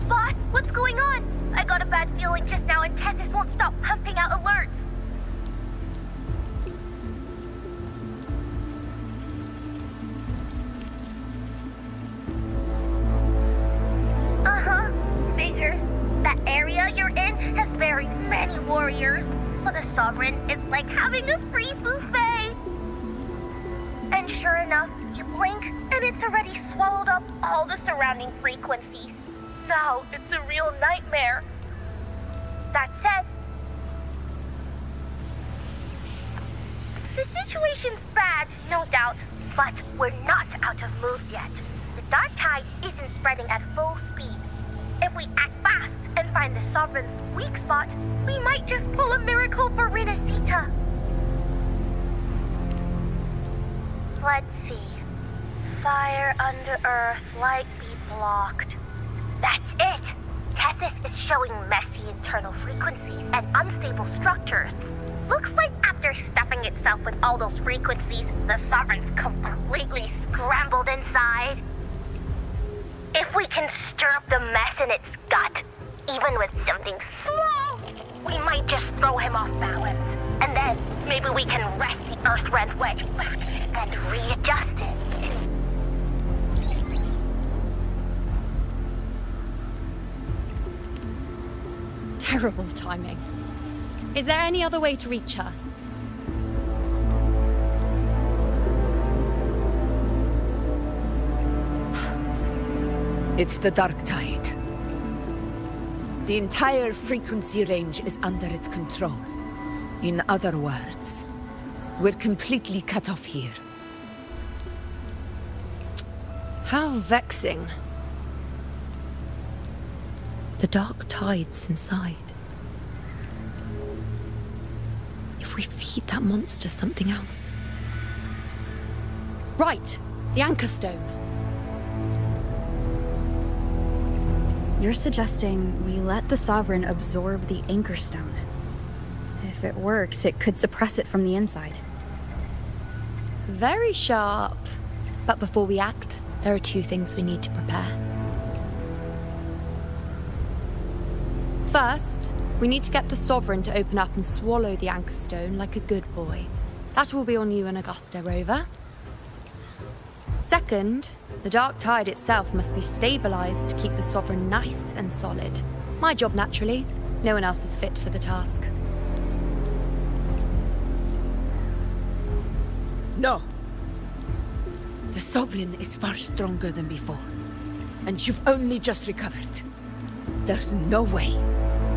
Boss, what's going on? I got a bad feeling just now and Tessus won't stop pumping out alerts. Uh-huh. Figures. That area you're in has very many warriors. For the Sovereign, it's like having a free buffet. And sure enough, you blink, and it's already swallowed up all the surrounding frequencies. Now it's a real nightmare. That said, the situation's bad, no doubt, but we're not out of moves yet. The dark tide isn't spreading at full speed. If we act fast and find the Sovereign's weak spot, we might just pull a miracle for Rinasita. Let's see. Fire under earth, light be blocked. That's it! Tessus is showing messy internal frequencies and unstable structures. Looks like after stuffing itself with all those frequencies, the Sovereign's completely scrambled inside. If we can stir up the mess in its gut, even with something small, we might just throw him off balance. And then maybe we can wrest the Earth-Rend wedge back and readjust it. terrible timing. Is there any other way to reach her? It's the dark tide. The entire frequency range is under its control. In other words, we're completely cut off here. How vexing. The dark tide's inside. If we feed that monster something else. Right, the Anchor Stone. You're suggesting we let the Sovereign absorb the Anchor Stone. If it works, it could suppress it from the inside. Very sharp. But before we act, there are two things we need to prepare. First, we need to get the Sovereign to open up and swallow the Anchor Stone like a good boy. That will be on you and Augusta, Rover. Second, the dark tide itself must be stabilized to keep the Sovereign nice and solid. My job, naturally. No one else is fit for the task. No. The Sovereign is far stronger than before. And you've only just recovered. There's no way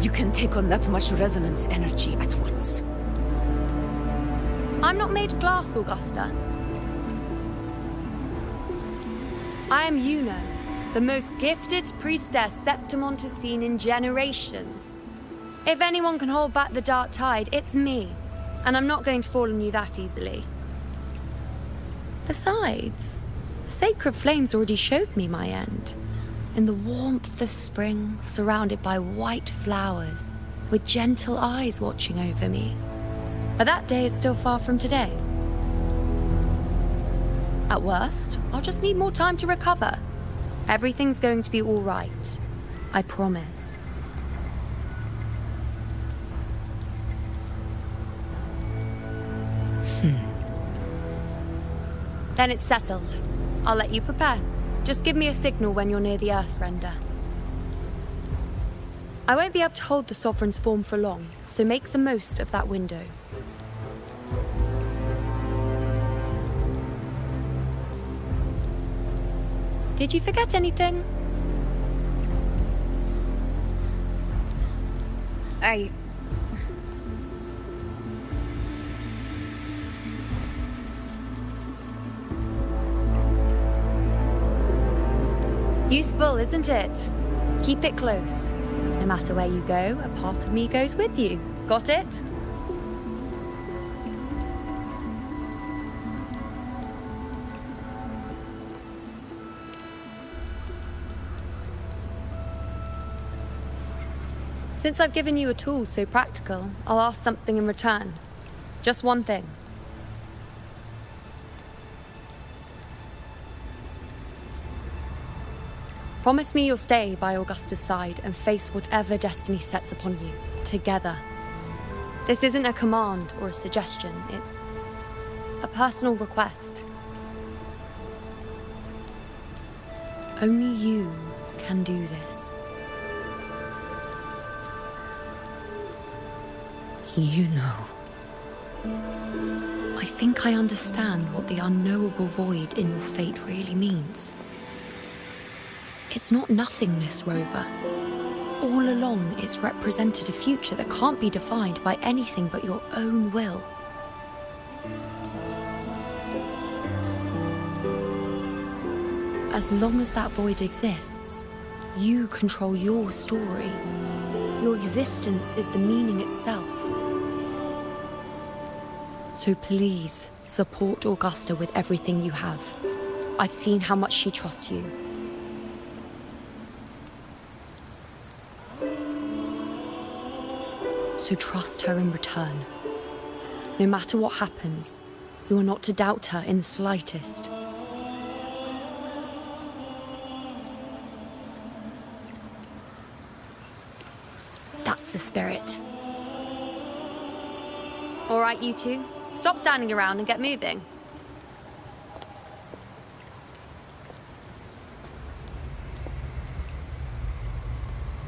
you can take on that much resonance energy at once. I'm not made of glass, Augusta. I am Yuno, the most gifted priestess Septimont has seen in generations. If anyone can hold back the dark tide, it's me. And I'm not going to fall on you that easily. Besides, the sacred flames already showed me my end. In the warmth of spring, surrounded by white flowers, with gentle eyes watching over me. But that day is still far from today. At worst, I'll just need more time to recover. Everything's going to be all right. I promise. Then it's settled. I'll let you prepare. Just give me a signal when you're near the Earthrender. I won't be able to hold the Sovereign's form for long, so make the most of that window. Did you forget anything? Useful, isn't it? Keep it close. No matter where you go, a part of me goes with you. Got it? Since I've given you a tool so practical, I'll ask something in return. Just one thing. Promise me you'll stay by Augusta's side and face whatever destiny sets upon you, together. This isn't a command or a suggestion, it's a personal request. Only you can do this. You know. I think I understand what the unknowable void in your fate really means. It's not nothingness, Rover. All along, it's represented a future that can't be defined by anything but your own will. As long as that void exists, you control your story. Your existence is the meaning itself. So please, support Augusta with everything you have. I've seen how much she trusts you. So trust her in return. No matter what happens, you are not to doubt her in the slightest. That's the spirit. All right, you two. Stop standing around and get moving.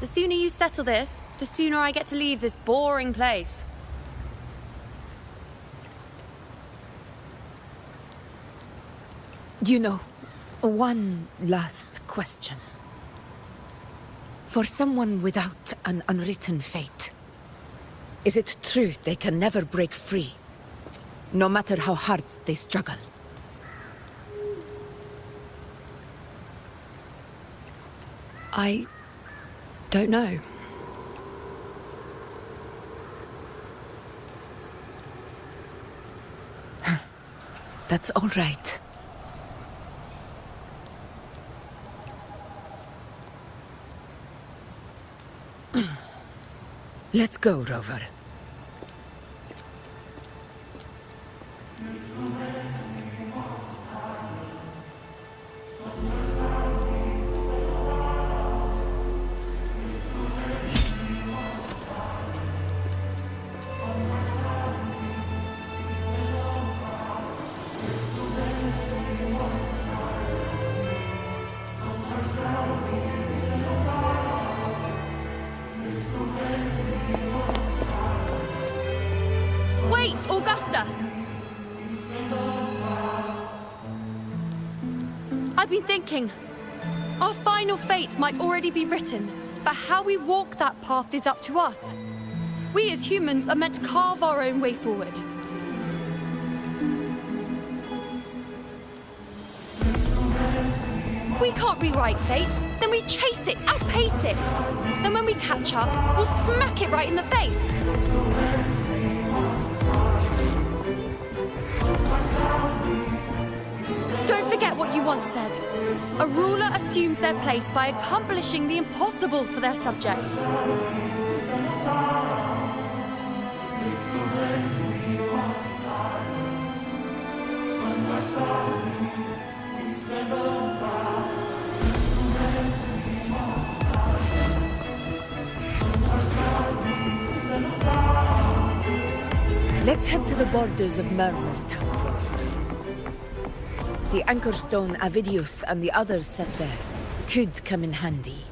The sooner you settle this, the sooner I get to leave this boring place. You know, one last question. For someone without an unwritten fate, is it true they can never break free, no matter how hard they struggle? I don't know. That's all right. Let's go, Rover. Wait, Augusta! I've been thinking. Our final fate might already be written, but how we walk that path is up to us. We as humans are meant to carve our own way forward. If we can't rewrite fate, then we chase it, outpace it. Then when we catch up, we'll smack it right in the face. Don't forget what you once said. A ruler assumes their place by accomplishing the impossible for their subjects. Let's head to the borders of Myrna's town, Rover. The anchor stone Avidius and the others set there could come in handy.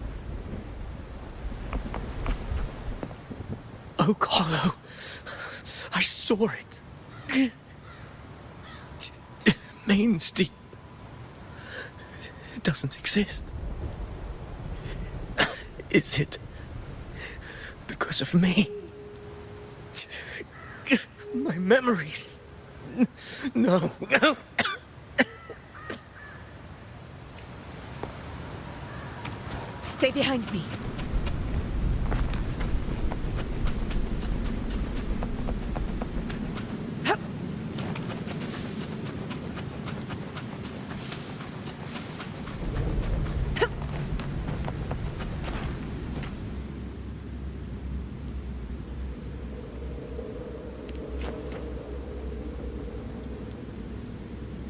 Oak Hollow. I saw it. Main Steep. It doesn't exist. Is it because of me? My memories. No. Stay behind me.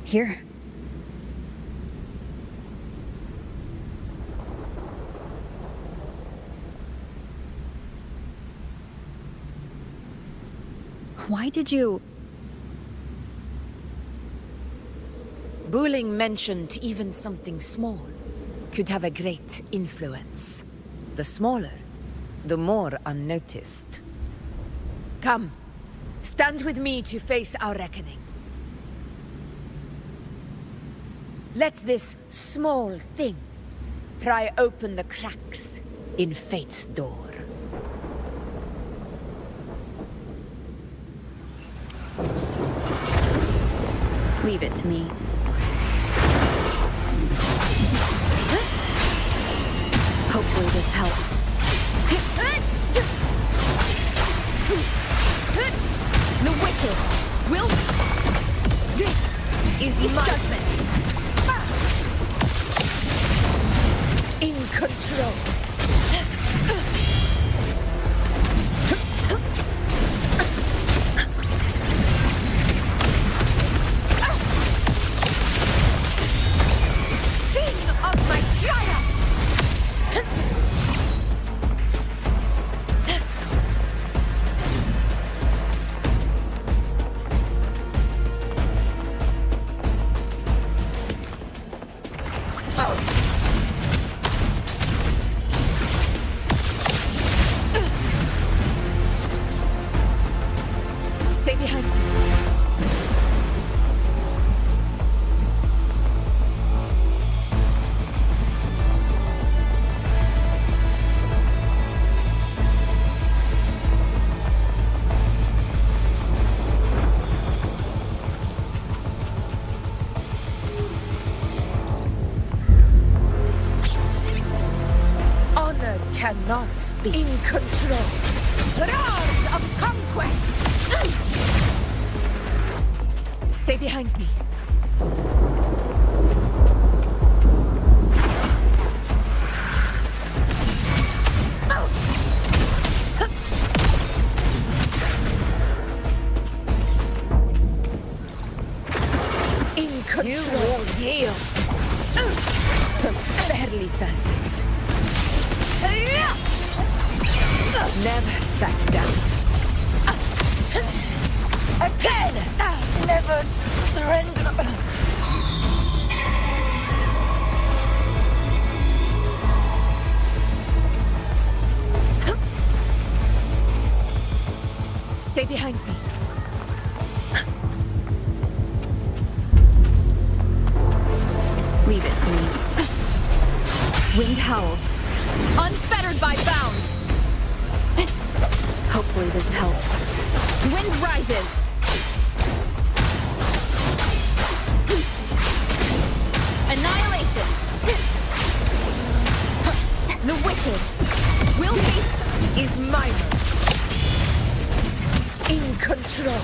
Here. Why did you... Bulling mentioned even something small could have a great influence. The smaller, the more unnoticed. Come, stand with me to face our reckoning. Let this small thing pry open the cracks in fate's door. Leave it to me. Hopefully this helps. The wicked will... This is my judgment. In control. Sing of my triumph! Stay behind me. Honor cannot be in control. Roars of conquest! Stay behind me. In control. You will yield. Barely felt it. Never back down. Again! Never surrender. Stay behind me. Leave it to me. Wind howls. Unfettered by bounds. Hopefully this helps. Wind rises. Annihilation. wicked. Will this is mine. In control.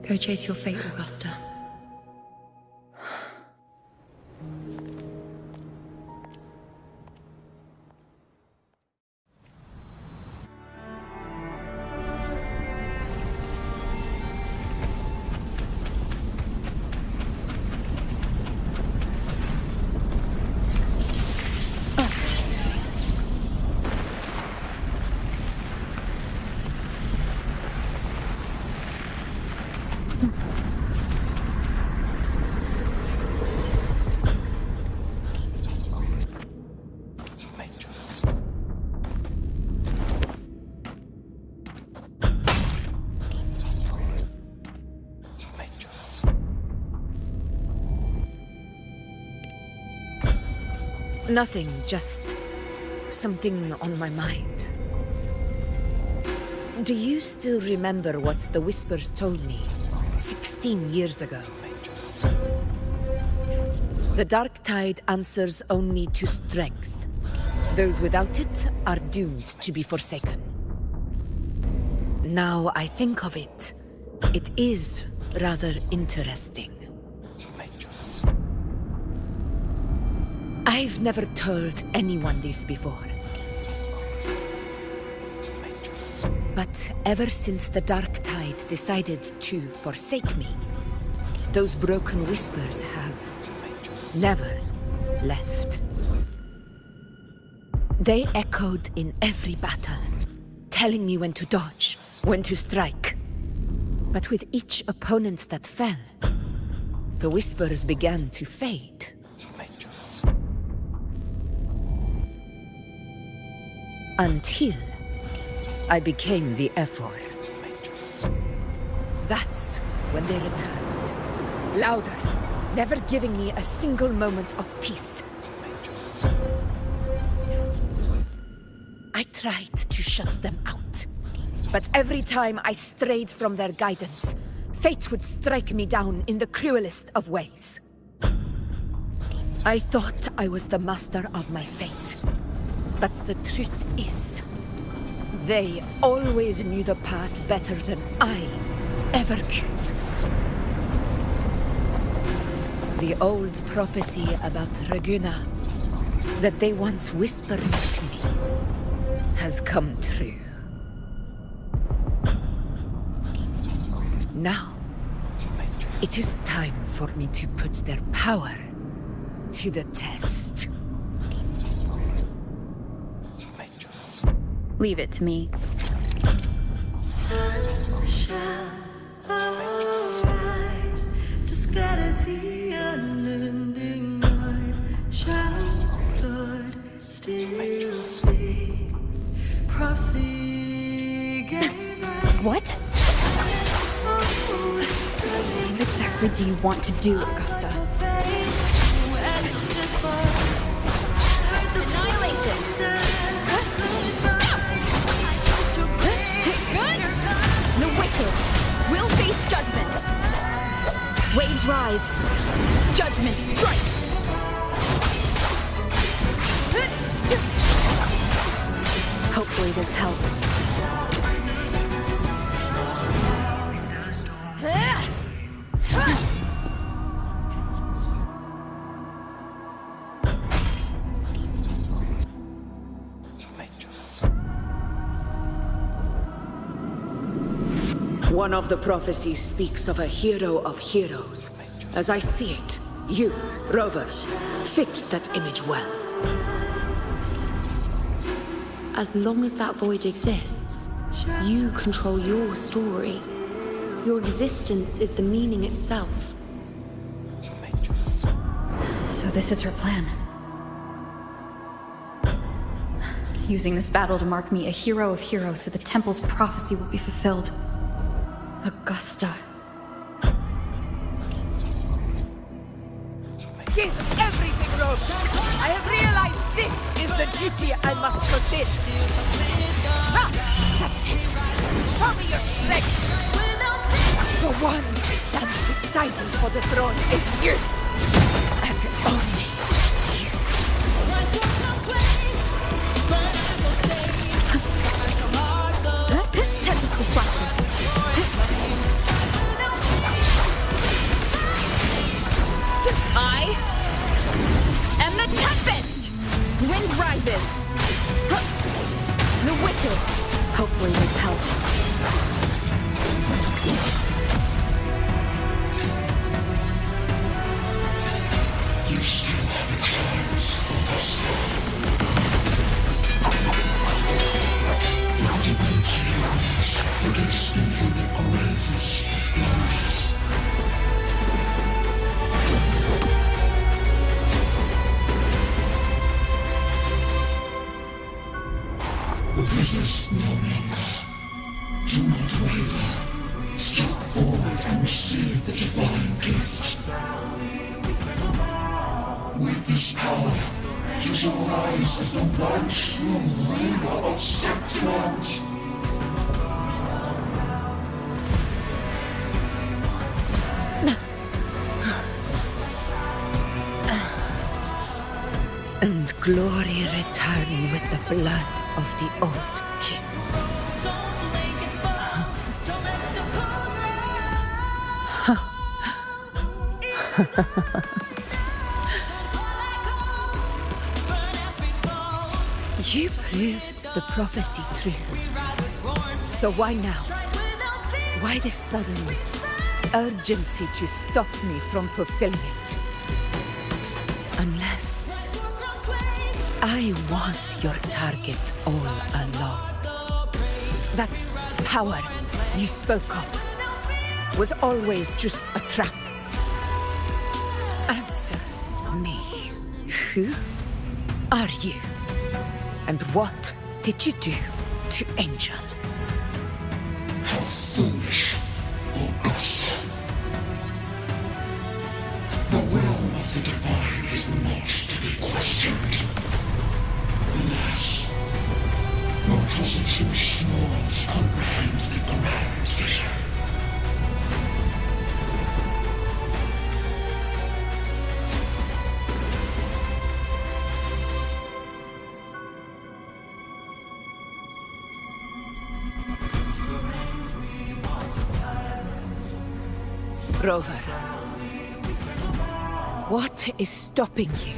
Go chase your fate, Augusta. Nothing, just something on my mind. Do you still remember what the Whispers told me 16 years ago? The Dark Tide answers only to strength. Those without it are doomed to be forsaken. Now I think of it, it is rather interesting. I've never told anyone this before. But ever since the Dark Tide decided to forsake me, those broken whispers have never left. They echoed in every battle, telling me when to dodge, when to strike. But with each opponent that fell, the whispers began to fade. Until I became the effort. That's when they returned. Louder, never giving me a single moment of peace. I tried to shut them out, but every time I strayed from their guidance, fate would strike me down in the cruelest of ways. I thought I was the master of my fate. But the truth is, they always knew the path better than I ever could. The old prophecy about Reguna, that they once whispered to me, has come true. Now, it is time for me to put their power to the test. Leave it to me. Sun shall arise to scatter the unending night. Shall Lord still speak? Prophecy gave us. What? What exactly do you want to do, Augusta? Annihilation! The wicked will face judgment. Waves rise. Judgment strikes. Hopefully this helps. One of the prophecies speaks of a hero of heroes. As I see it, you, Rover, fit that image well. As long as that void exists, you control your story. Your existence is the meaning itself. So this is her plan. Using this battle to mark me a hero of heroes so the temple's prophecy will be fulfilled. Augusta. Give everything, Rover! I have realized this is the duty I must fulfill. Ah, that's it! Show me your strength! The one who stands beside me for the throne is you! And only you. Tempest of flashes. I am the Tempest! Wind rises! The wicked! Hopefully this helps. You still have a chance, Augusta. Your divinity lies for this infinite greatness of glorious. Resist no longer. Do not waver. Step forward and receive the divine gift. With this power, you shall rise as the one true ruler of Septimont. And glory return with the blood of the old king. You proved the prophecy true. So why now? Why this sudden urgency to stop me from fulfilling it? Unless I was your target all along. That power you spoke of was always just a trap. Answer me. Who are you? And what did you do to Angel? How foolish, Augusta. The will of the divine is not to be questioned. Alas, your cousin too small to comprehend the grand vision. Rover, what is stopping you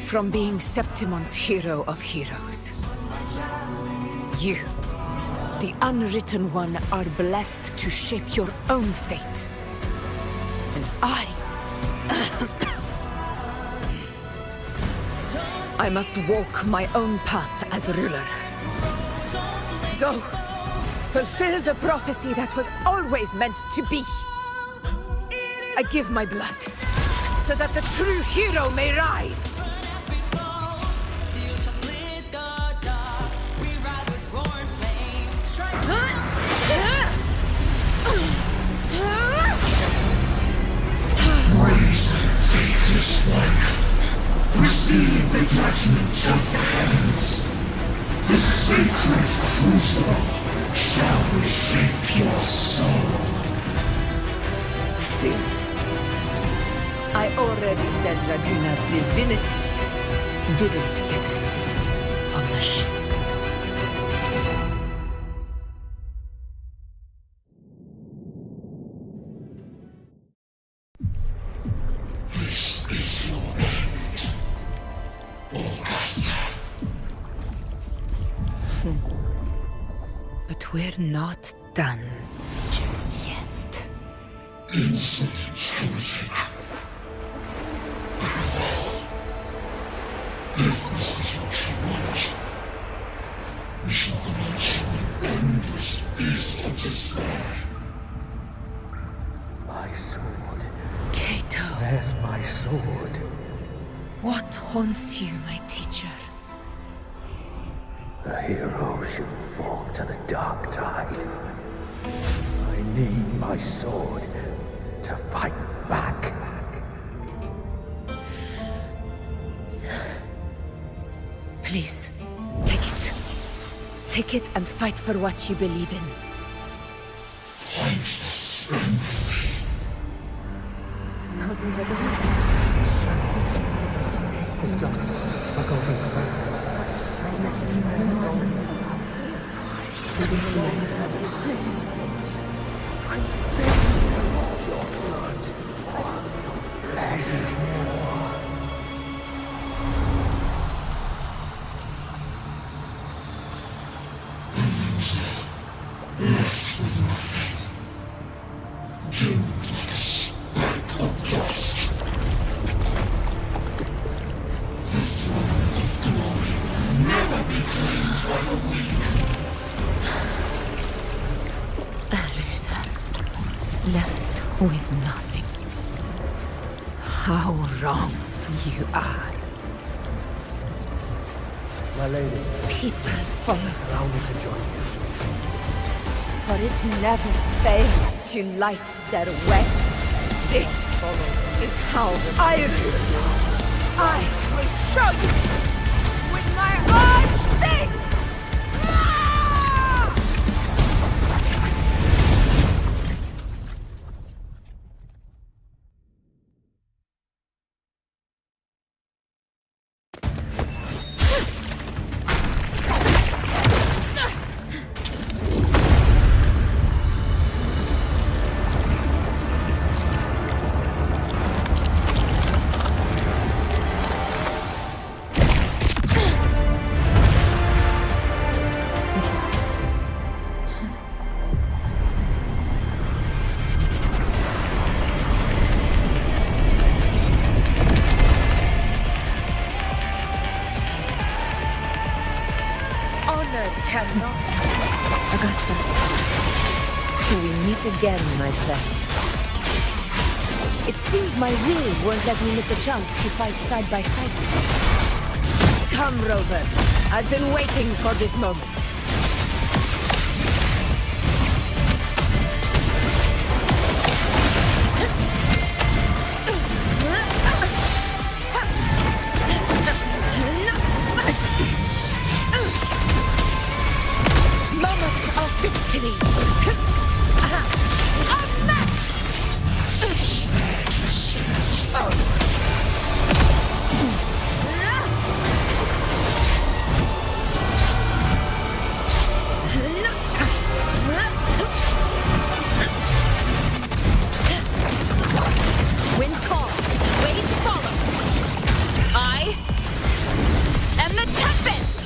from being Septimon's hero of heroes? You, the unwritten one, are blessed to shape your own fate. And I must walk my own path as ruler. Go, fulfill the prophecy that was always meant to be. I give my blood, so that the true hero may rise. Brazen, faithless one, receive the judgment of the heavens. The sacred crucible shall reshape your soul. Soon. I already said Raduna's divinity didn't get a seat on the ship. But we're not done just yet. Insolent heretic. If this is what you want, we shall grant you an endless peace of despair. My sword. Cato. Where's my sword? What haunts you, my teacher? A hero shouldn't fall to the dark tide. I need my sword to fight back. Please, take it. Take it and fight for what you believe in. Pointless empathy. Let's go. I'll go for the Please. I'm begging you. Your blood. Your flesh. Left with nothing. Dimmed like a speck of dust. The throne of glory will never be claimed by the weak. A loser. Left with nothing. How wrong you are. My lady. People follow. Allow me to join you. For it never fails to light their way. This is how I rule. I will show you with my own fist! Augusta, till we meet again, my friend. It seems my will won't let me miss a chance to fight side by side with you. Come, Rover. I've been waiting for this moment. Victory! Unmatched! Wind calls, waves follow. I am the Tempest!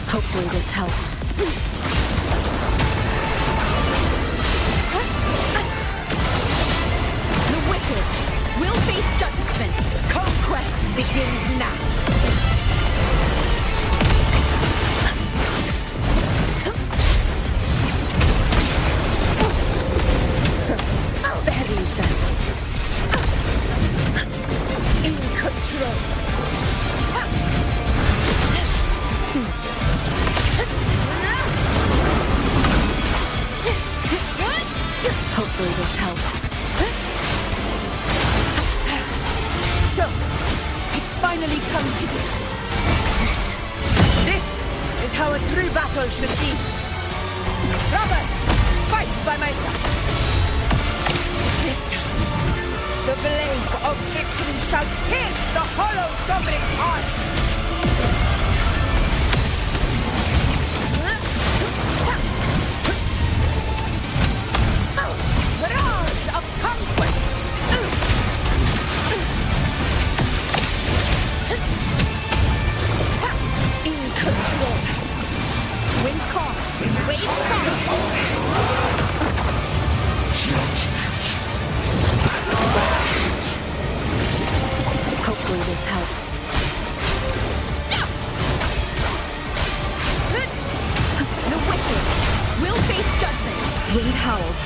Hopefully this helps. We'll face judgment. Conquest begins now. Very valid. In control. Hopefully this helps. So, it's finally come to this. This is how a true battle should be. Robert, fight by my side. This time, the blade of victory shall pierce the hollow sovereign's heart. Roars of conquest. Hopefully this helps. The wicked will face judgment. Wind howls.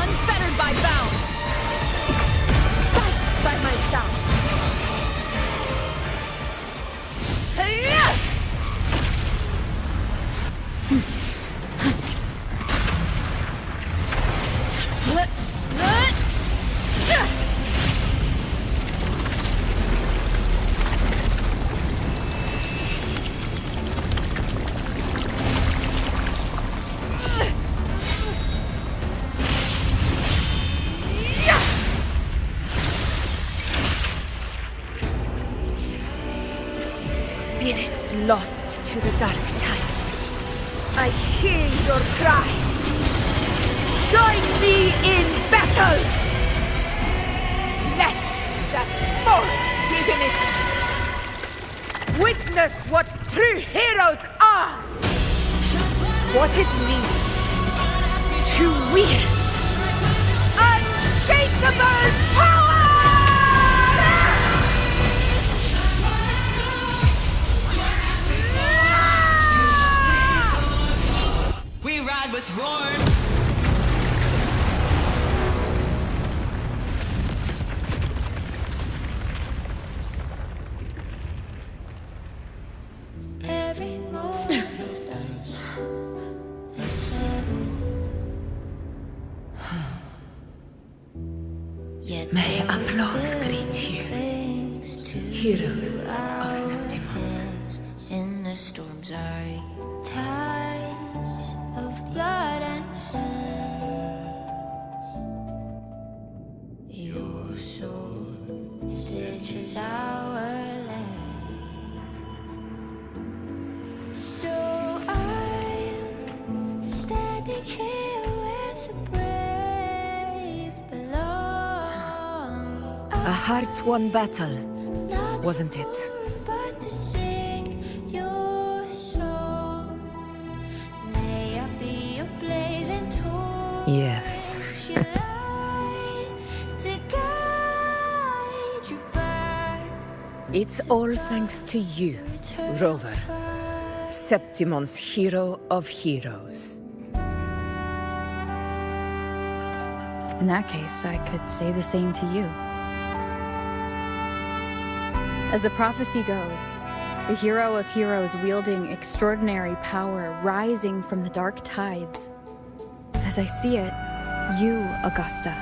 Unfettered by bounds. Fight by my side. Spirits lost to the dark tide. I hear your cries. Join me in battle! Let that false divinity witness what true heroes are! What it means to wield unshakable power! We ride with roar. Every moment of dance is settled. Yet May applause greet you, heroes of Septimont. In the storm's eye, tides of blood and sand. Your sword stitches our land. So I'm standing here with the brave belong. A hard-won battle, wasn't it? But to sing your song. May I be a blazing torch. Yes. Your light to guide you back. It's all thanks to you, Rover. Septimon's hero of heroes. In that case, I could say the same to you. As the prophecy goes, the hero of heroes wielding extraordinary power rising from the dark tides. As I see it, you, Augusta,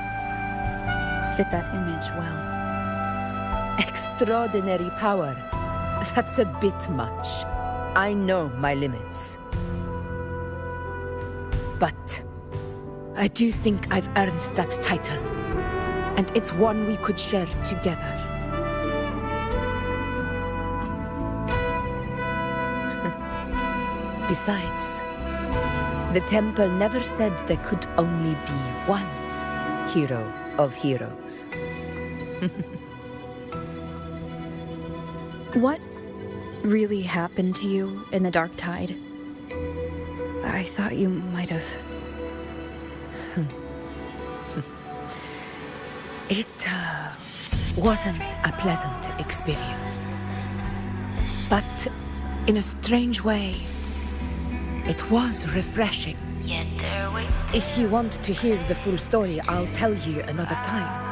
fit that image well. Extraordinary power. That's a bit much. I know my limits. But I do think I've earned that title. And it's one we could share together. Besides, the temple never said there could only be one hero of heroes. What really happened to you in the Dark Tide? I thought you might have... It wasn't a pleasant experience. But in a strange way, it was refreshing. Yet there waits. If you want to hear the full story, I'll tell you another time.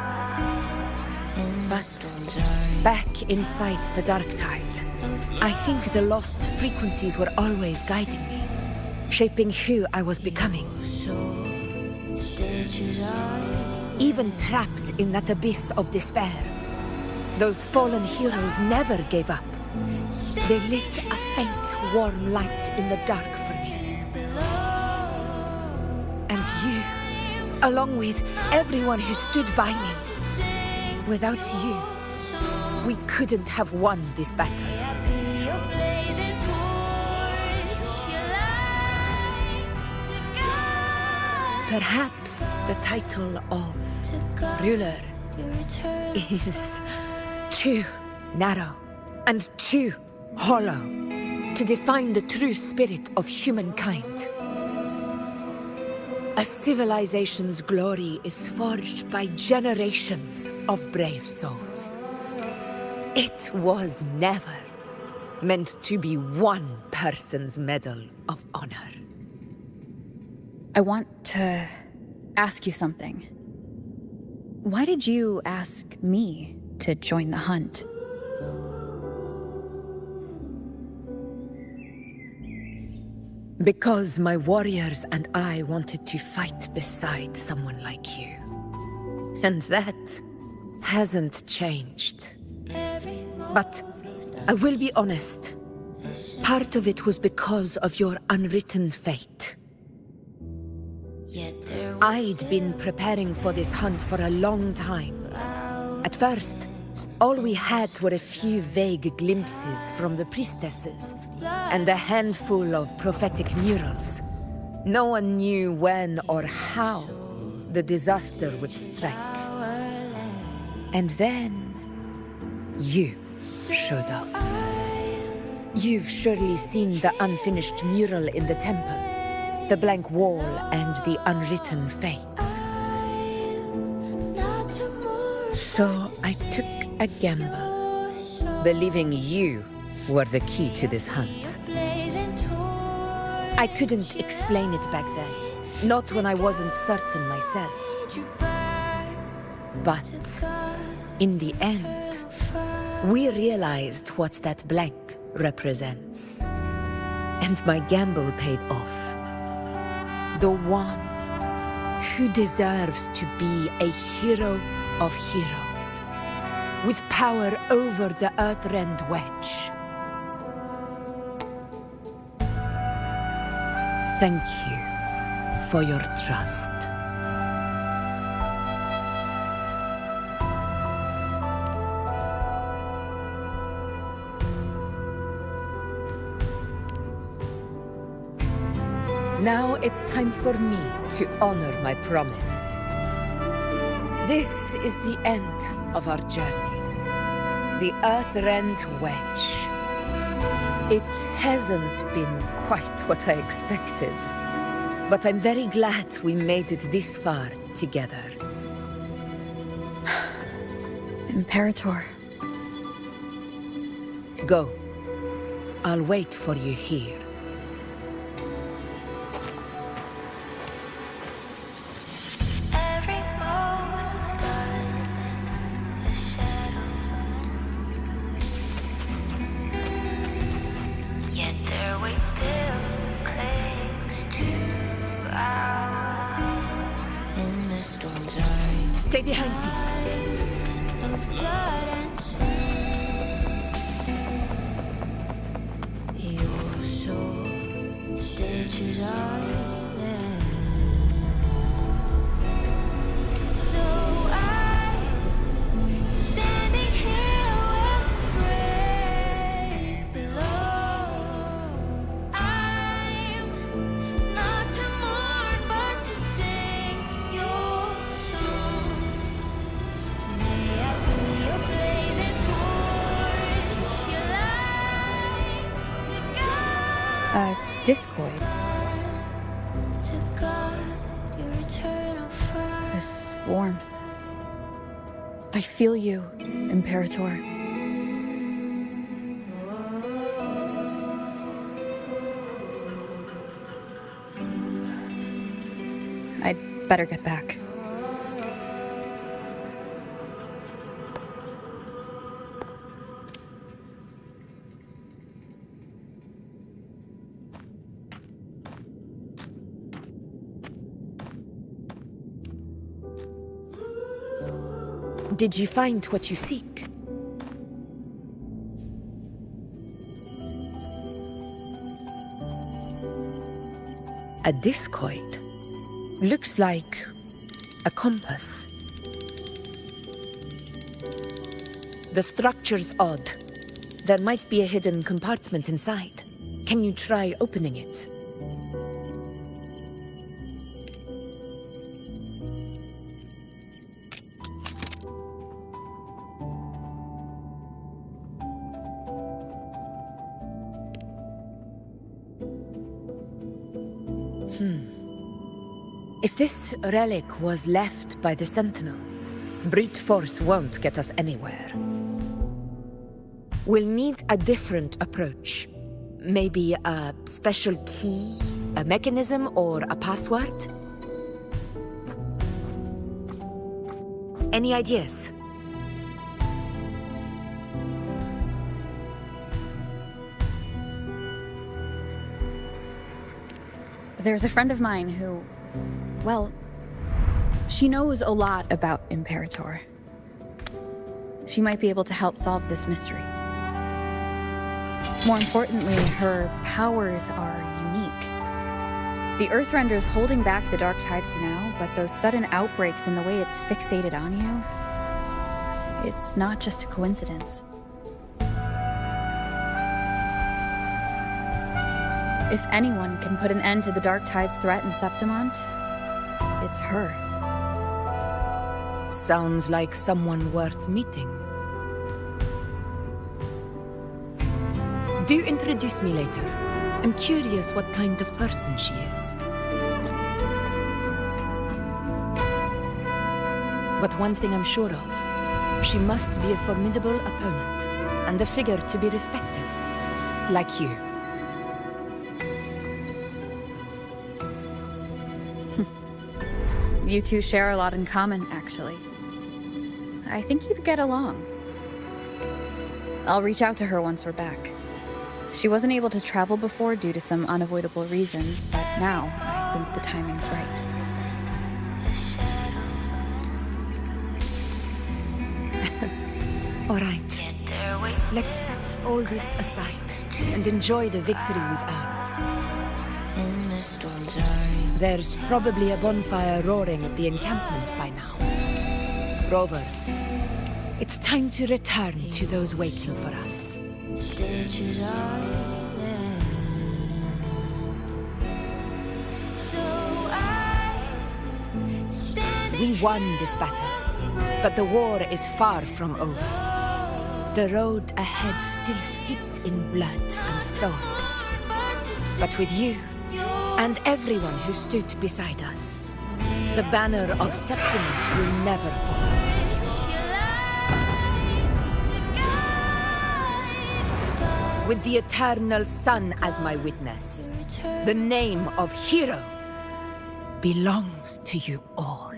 But back inside the Dark Tide, I think the lost frequencies were always guiding me, shaping who I was becoming. Even trapped in that abyss of despair, those fallen heroes never gave up. They lit a faint, warm light in the dark for me. And you, along with everyone who stood by me. Without you, we couldn't have won this battle. Perhaps the title of ruler is too narrow and too hollow to define the true spirit of humankind. A civilization's glory is forged by generations of brave souls. It was never meant to be one person's Medal of Honor. I want to ask you something. Why did you ask me to join the hunt? Because my warriors and I wanted to fight beside someone like you. And that hasn't changed. But I will be honest. Part of it was because of your unwritten fate. I'd been preparing for this hunt for a long time. At first, all we had were a few vague glimpses from the priestesses, and a handful of prophetic murals. No one knew when or how the disaster would strike. And then, you showed up. You've surely seen the unfinished mural in the temple, the blank wall and the unwritten fate. So I took a gamble, believing you were the key to this hunt. I couldn't explain it back then, not when I wasn't certain myself. But in the end, we realized what that blank represents. And my gamble paid off. The one who deserves to be a hero of heroes, with power over the Earthrend Wedge. Thank you for your trust. Now it's time for me to honor my promise. This is the end of our journey. The Earthrend Wedge. It hasn't been quite what I expected, but I'm very glad we made it this far together. Imperator. Go. I'll wait for you here. Stay behind me. Of blood and sin. Your soul stitches all there. So I'm standing here with brave below. I'm not to mourn, but to sing your song. Discord. To God, your eternal fire. This warmth. I feel you, Imperator. I'd better get back. Did you find what you seek? A discoid. Looks like a compass. The structure's odd. There might be a hidden compartment inside. Can you try opening it? If this relic was left by the Sentinel, brute force won't get us anywhere. We'll need a different approach. Maybe a special key, a mechanism, or a password? Any ideas? There's a friend of mine who, well, she knows a lot about Imperator. She might be able to help solve this mystery. More importantly, her powers are unique. The Earthrender's holding back the Dark Tide for now, but those sudden outbreaks and the way it's fixated on you, it's not just a coincidence. If anyone can put an end to the Dark Tide's threat in Septimont, it's her. Sounds like someone worth meeting. Do introduce me later. I'm curious what kind of person she is. But one thing I'm sure of, she must be a formidable opponent, and a figure to be respected, like you. You two share a lot in common, actually. I think you'd get along. I'll reach out to her once we're back. She wasn't able to travel before due to some unavoidable reasons, but now I think the timing's right. All right. Let's set all this aside and enjoy the victory we've earned. There's probably a bonfire roaring at the encampment by now. Rover, it's time to return to those waiting for us. Stitches are there. So We won this battle, but the war is far from over. The road ahead still steeped in blood and thorns. But with you, and everyone who stood beside us, the banner of Septimont will never fall. With the eternal sun as my witness, the name of hero belongs to you all.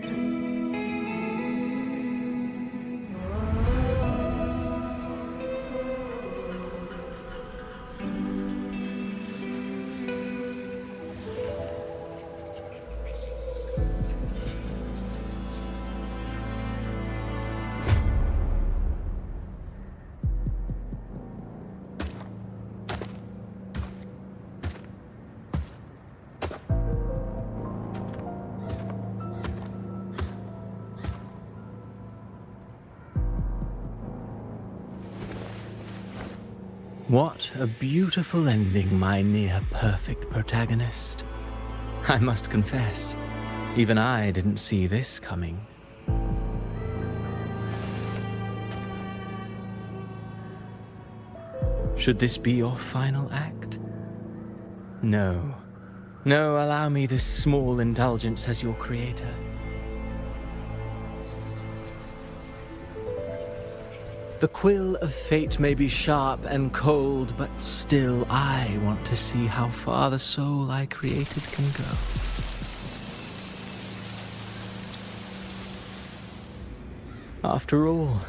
What a beautiful ending, my near-perfect protagonist. I must confess, even I didn't see this coming. Should this be your final act? No. No, allow me this small indulgence as your creator. The quill of fate may be sharp and cold, but still I want to see how far the soul I created can go. After all,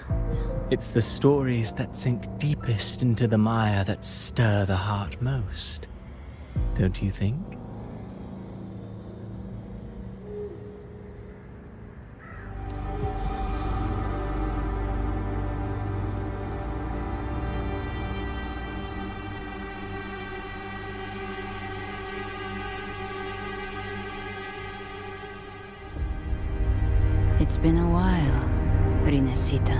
it's the stories that sink deepest into the mire that stir the heart most, don't you think? It's been a while, Rinesita.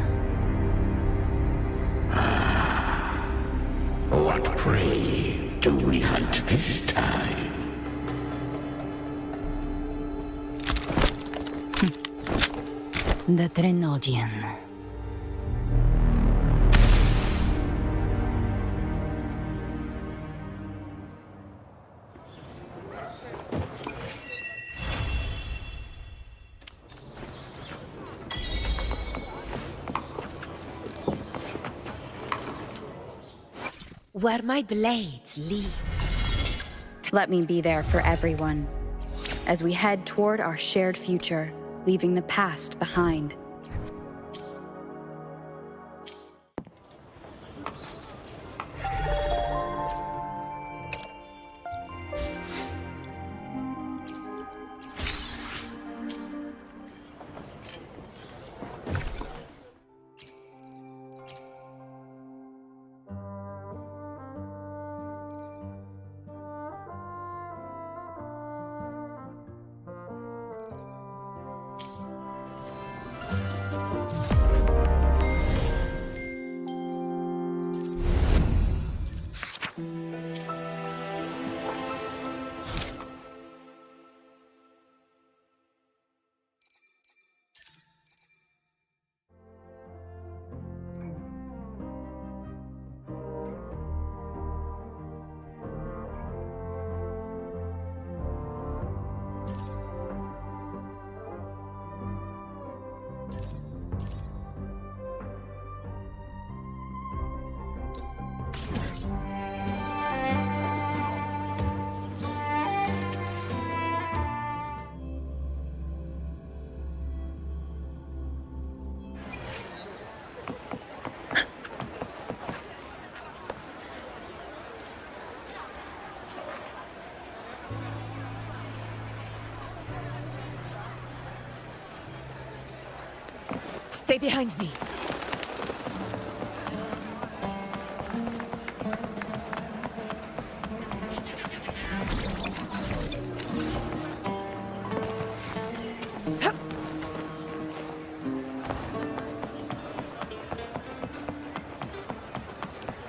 What prey do we hunt this time? The Trenodian. Where my blade leads. Let me be there for everyone as we head toward our shared future, leaving the past behind. Stay behind me.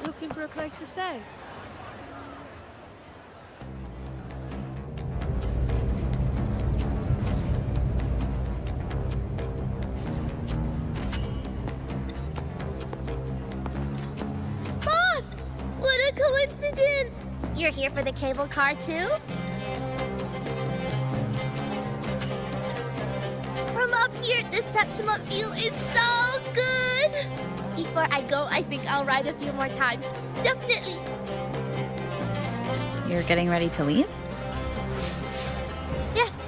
Looking for a place to stay? Boss! What a coincidence! You're here for the cable car too? From up here, the Septima view is so good! Before I go, I think I'll ride a few more times. Definitely. You're getting ready to leave? Yes,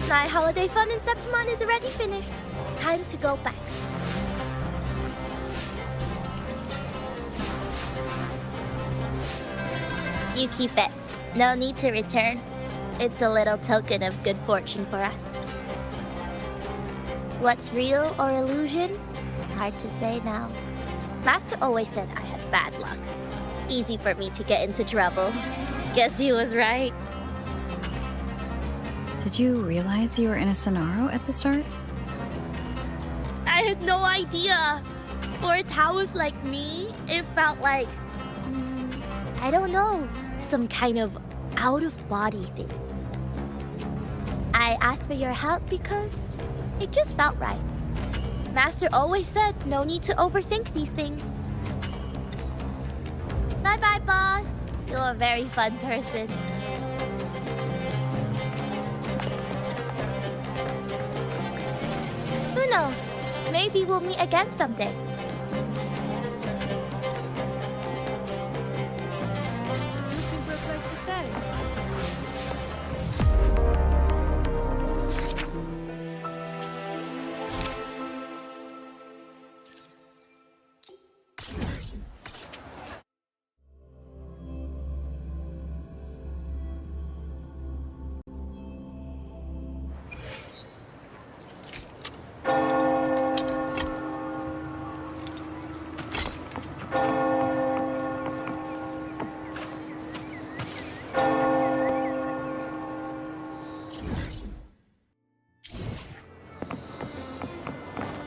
my holiday fun in Septimon is already finished. Time to go back. You keep it. No need to return. It's a little token of good fortune for us. What's real or illusion? Hard to say now. Master always said I had bad luck. Easy for me to get into trouble. Guess he was right. Did you realize you were in a Sonaro at the start? I had no idea. For a Taoist like me, it felt like... I don't know. Some kind of out-of-body thing. I asked for your help because it just felt right. Master always said no need to overthink these things. Bye-bye, boss. You're a very fun person. Who knows? Maybe we'll meet again someday. Looking for a place to stay?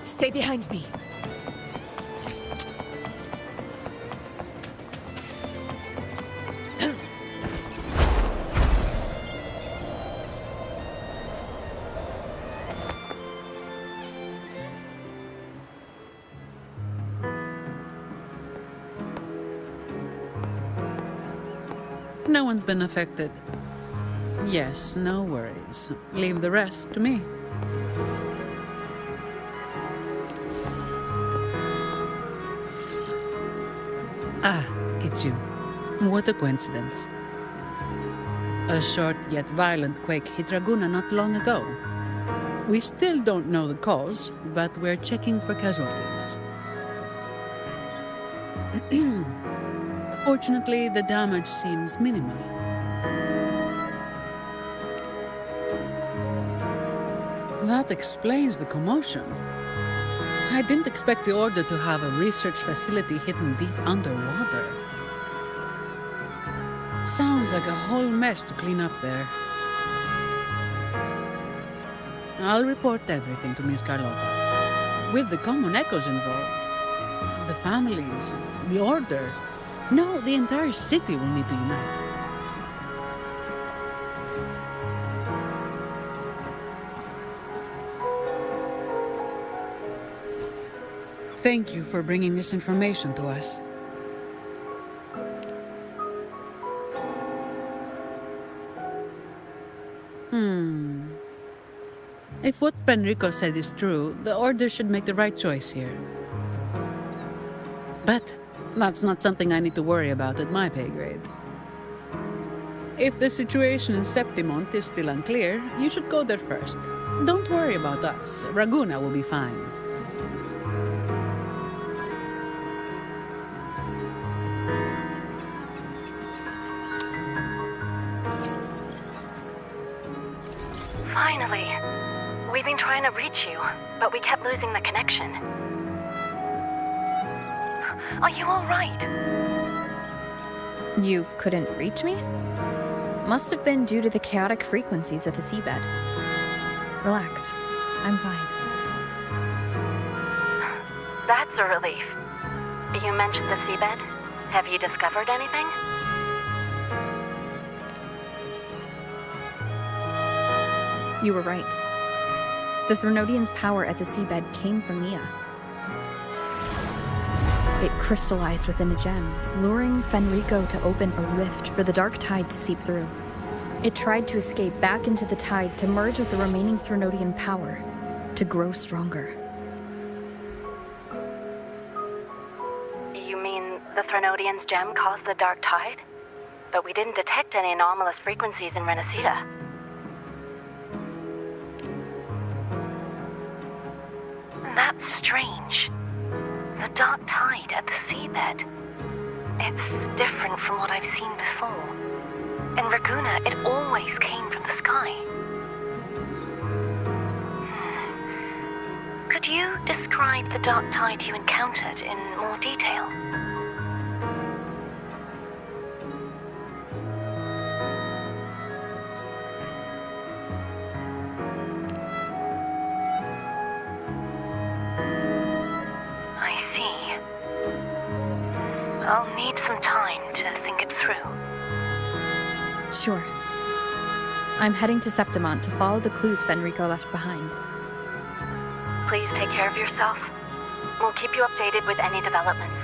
Stay behind me. No one's been affected. Yes, no worries. Leave the rest to me. Ah, it's you. What a coincidence. A short yet violent quake hit Raguna not long ago. We still don't know the cause, but we're checking for casualties. Fortunately, the damage seems minimal. That explains the commotion. I didn't expect the Order to have a research facility hidden deep underwater. Sounds like a whole mess to clean up there. I'll report everything to Miss Carlotta. With the common echoes involved, the families, the Order, no, the entire city will need to unite. Thank you for bringing this information to us. If what Fenrico said is true, the Order should make the right choice here. But that's not something I need to worry about at my pay grade. If the situation in Septimont is still unclear, you should go there first. Don't worry about us. Raguna will be fine. Finally. We've been trying to reach you, but we kept losing the connection. Are you all right? You couldn't reach me? Must have been due to the chaotic frequencies at the seabed. Relax. I'm fine. That's a relief. You mentioned the seabed. Have you discovered anything? You were right. The Threnodian's power at the seabed came from Mia. It crystallized within a gem, luring Fenrico to open a rift for the dark tide to seep through. It tried to escape back into the tide to merge with the remaining Threnodian power, to grow stronger. You mean the Threnodian's gem caused the dark tide? But we didn't detect any anomalous frequencies in Renacita. That's strange. The dark tide at the seabed. It's different from what I've seen before. In Raguna, it always came from the sky. Could you describe the dark tide you encountered in more detail? I'll need some time to think it through. Sure. I'm heading to Septimont to follow the clues Fenrico left behind. Please take care of yourself. We'll keep you updated with any developments.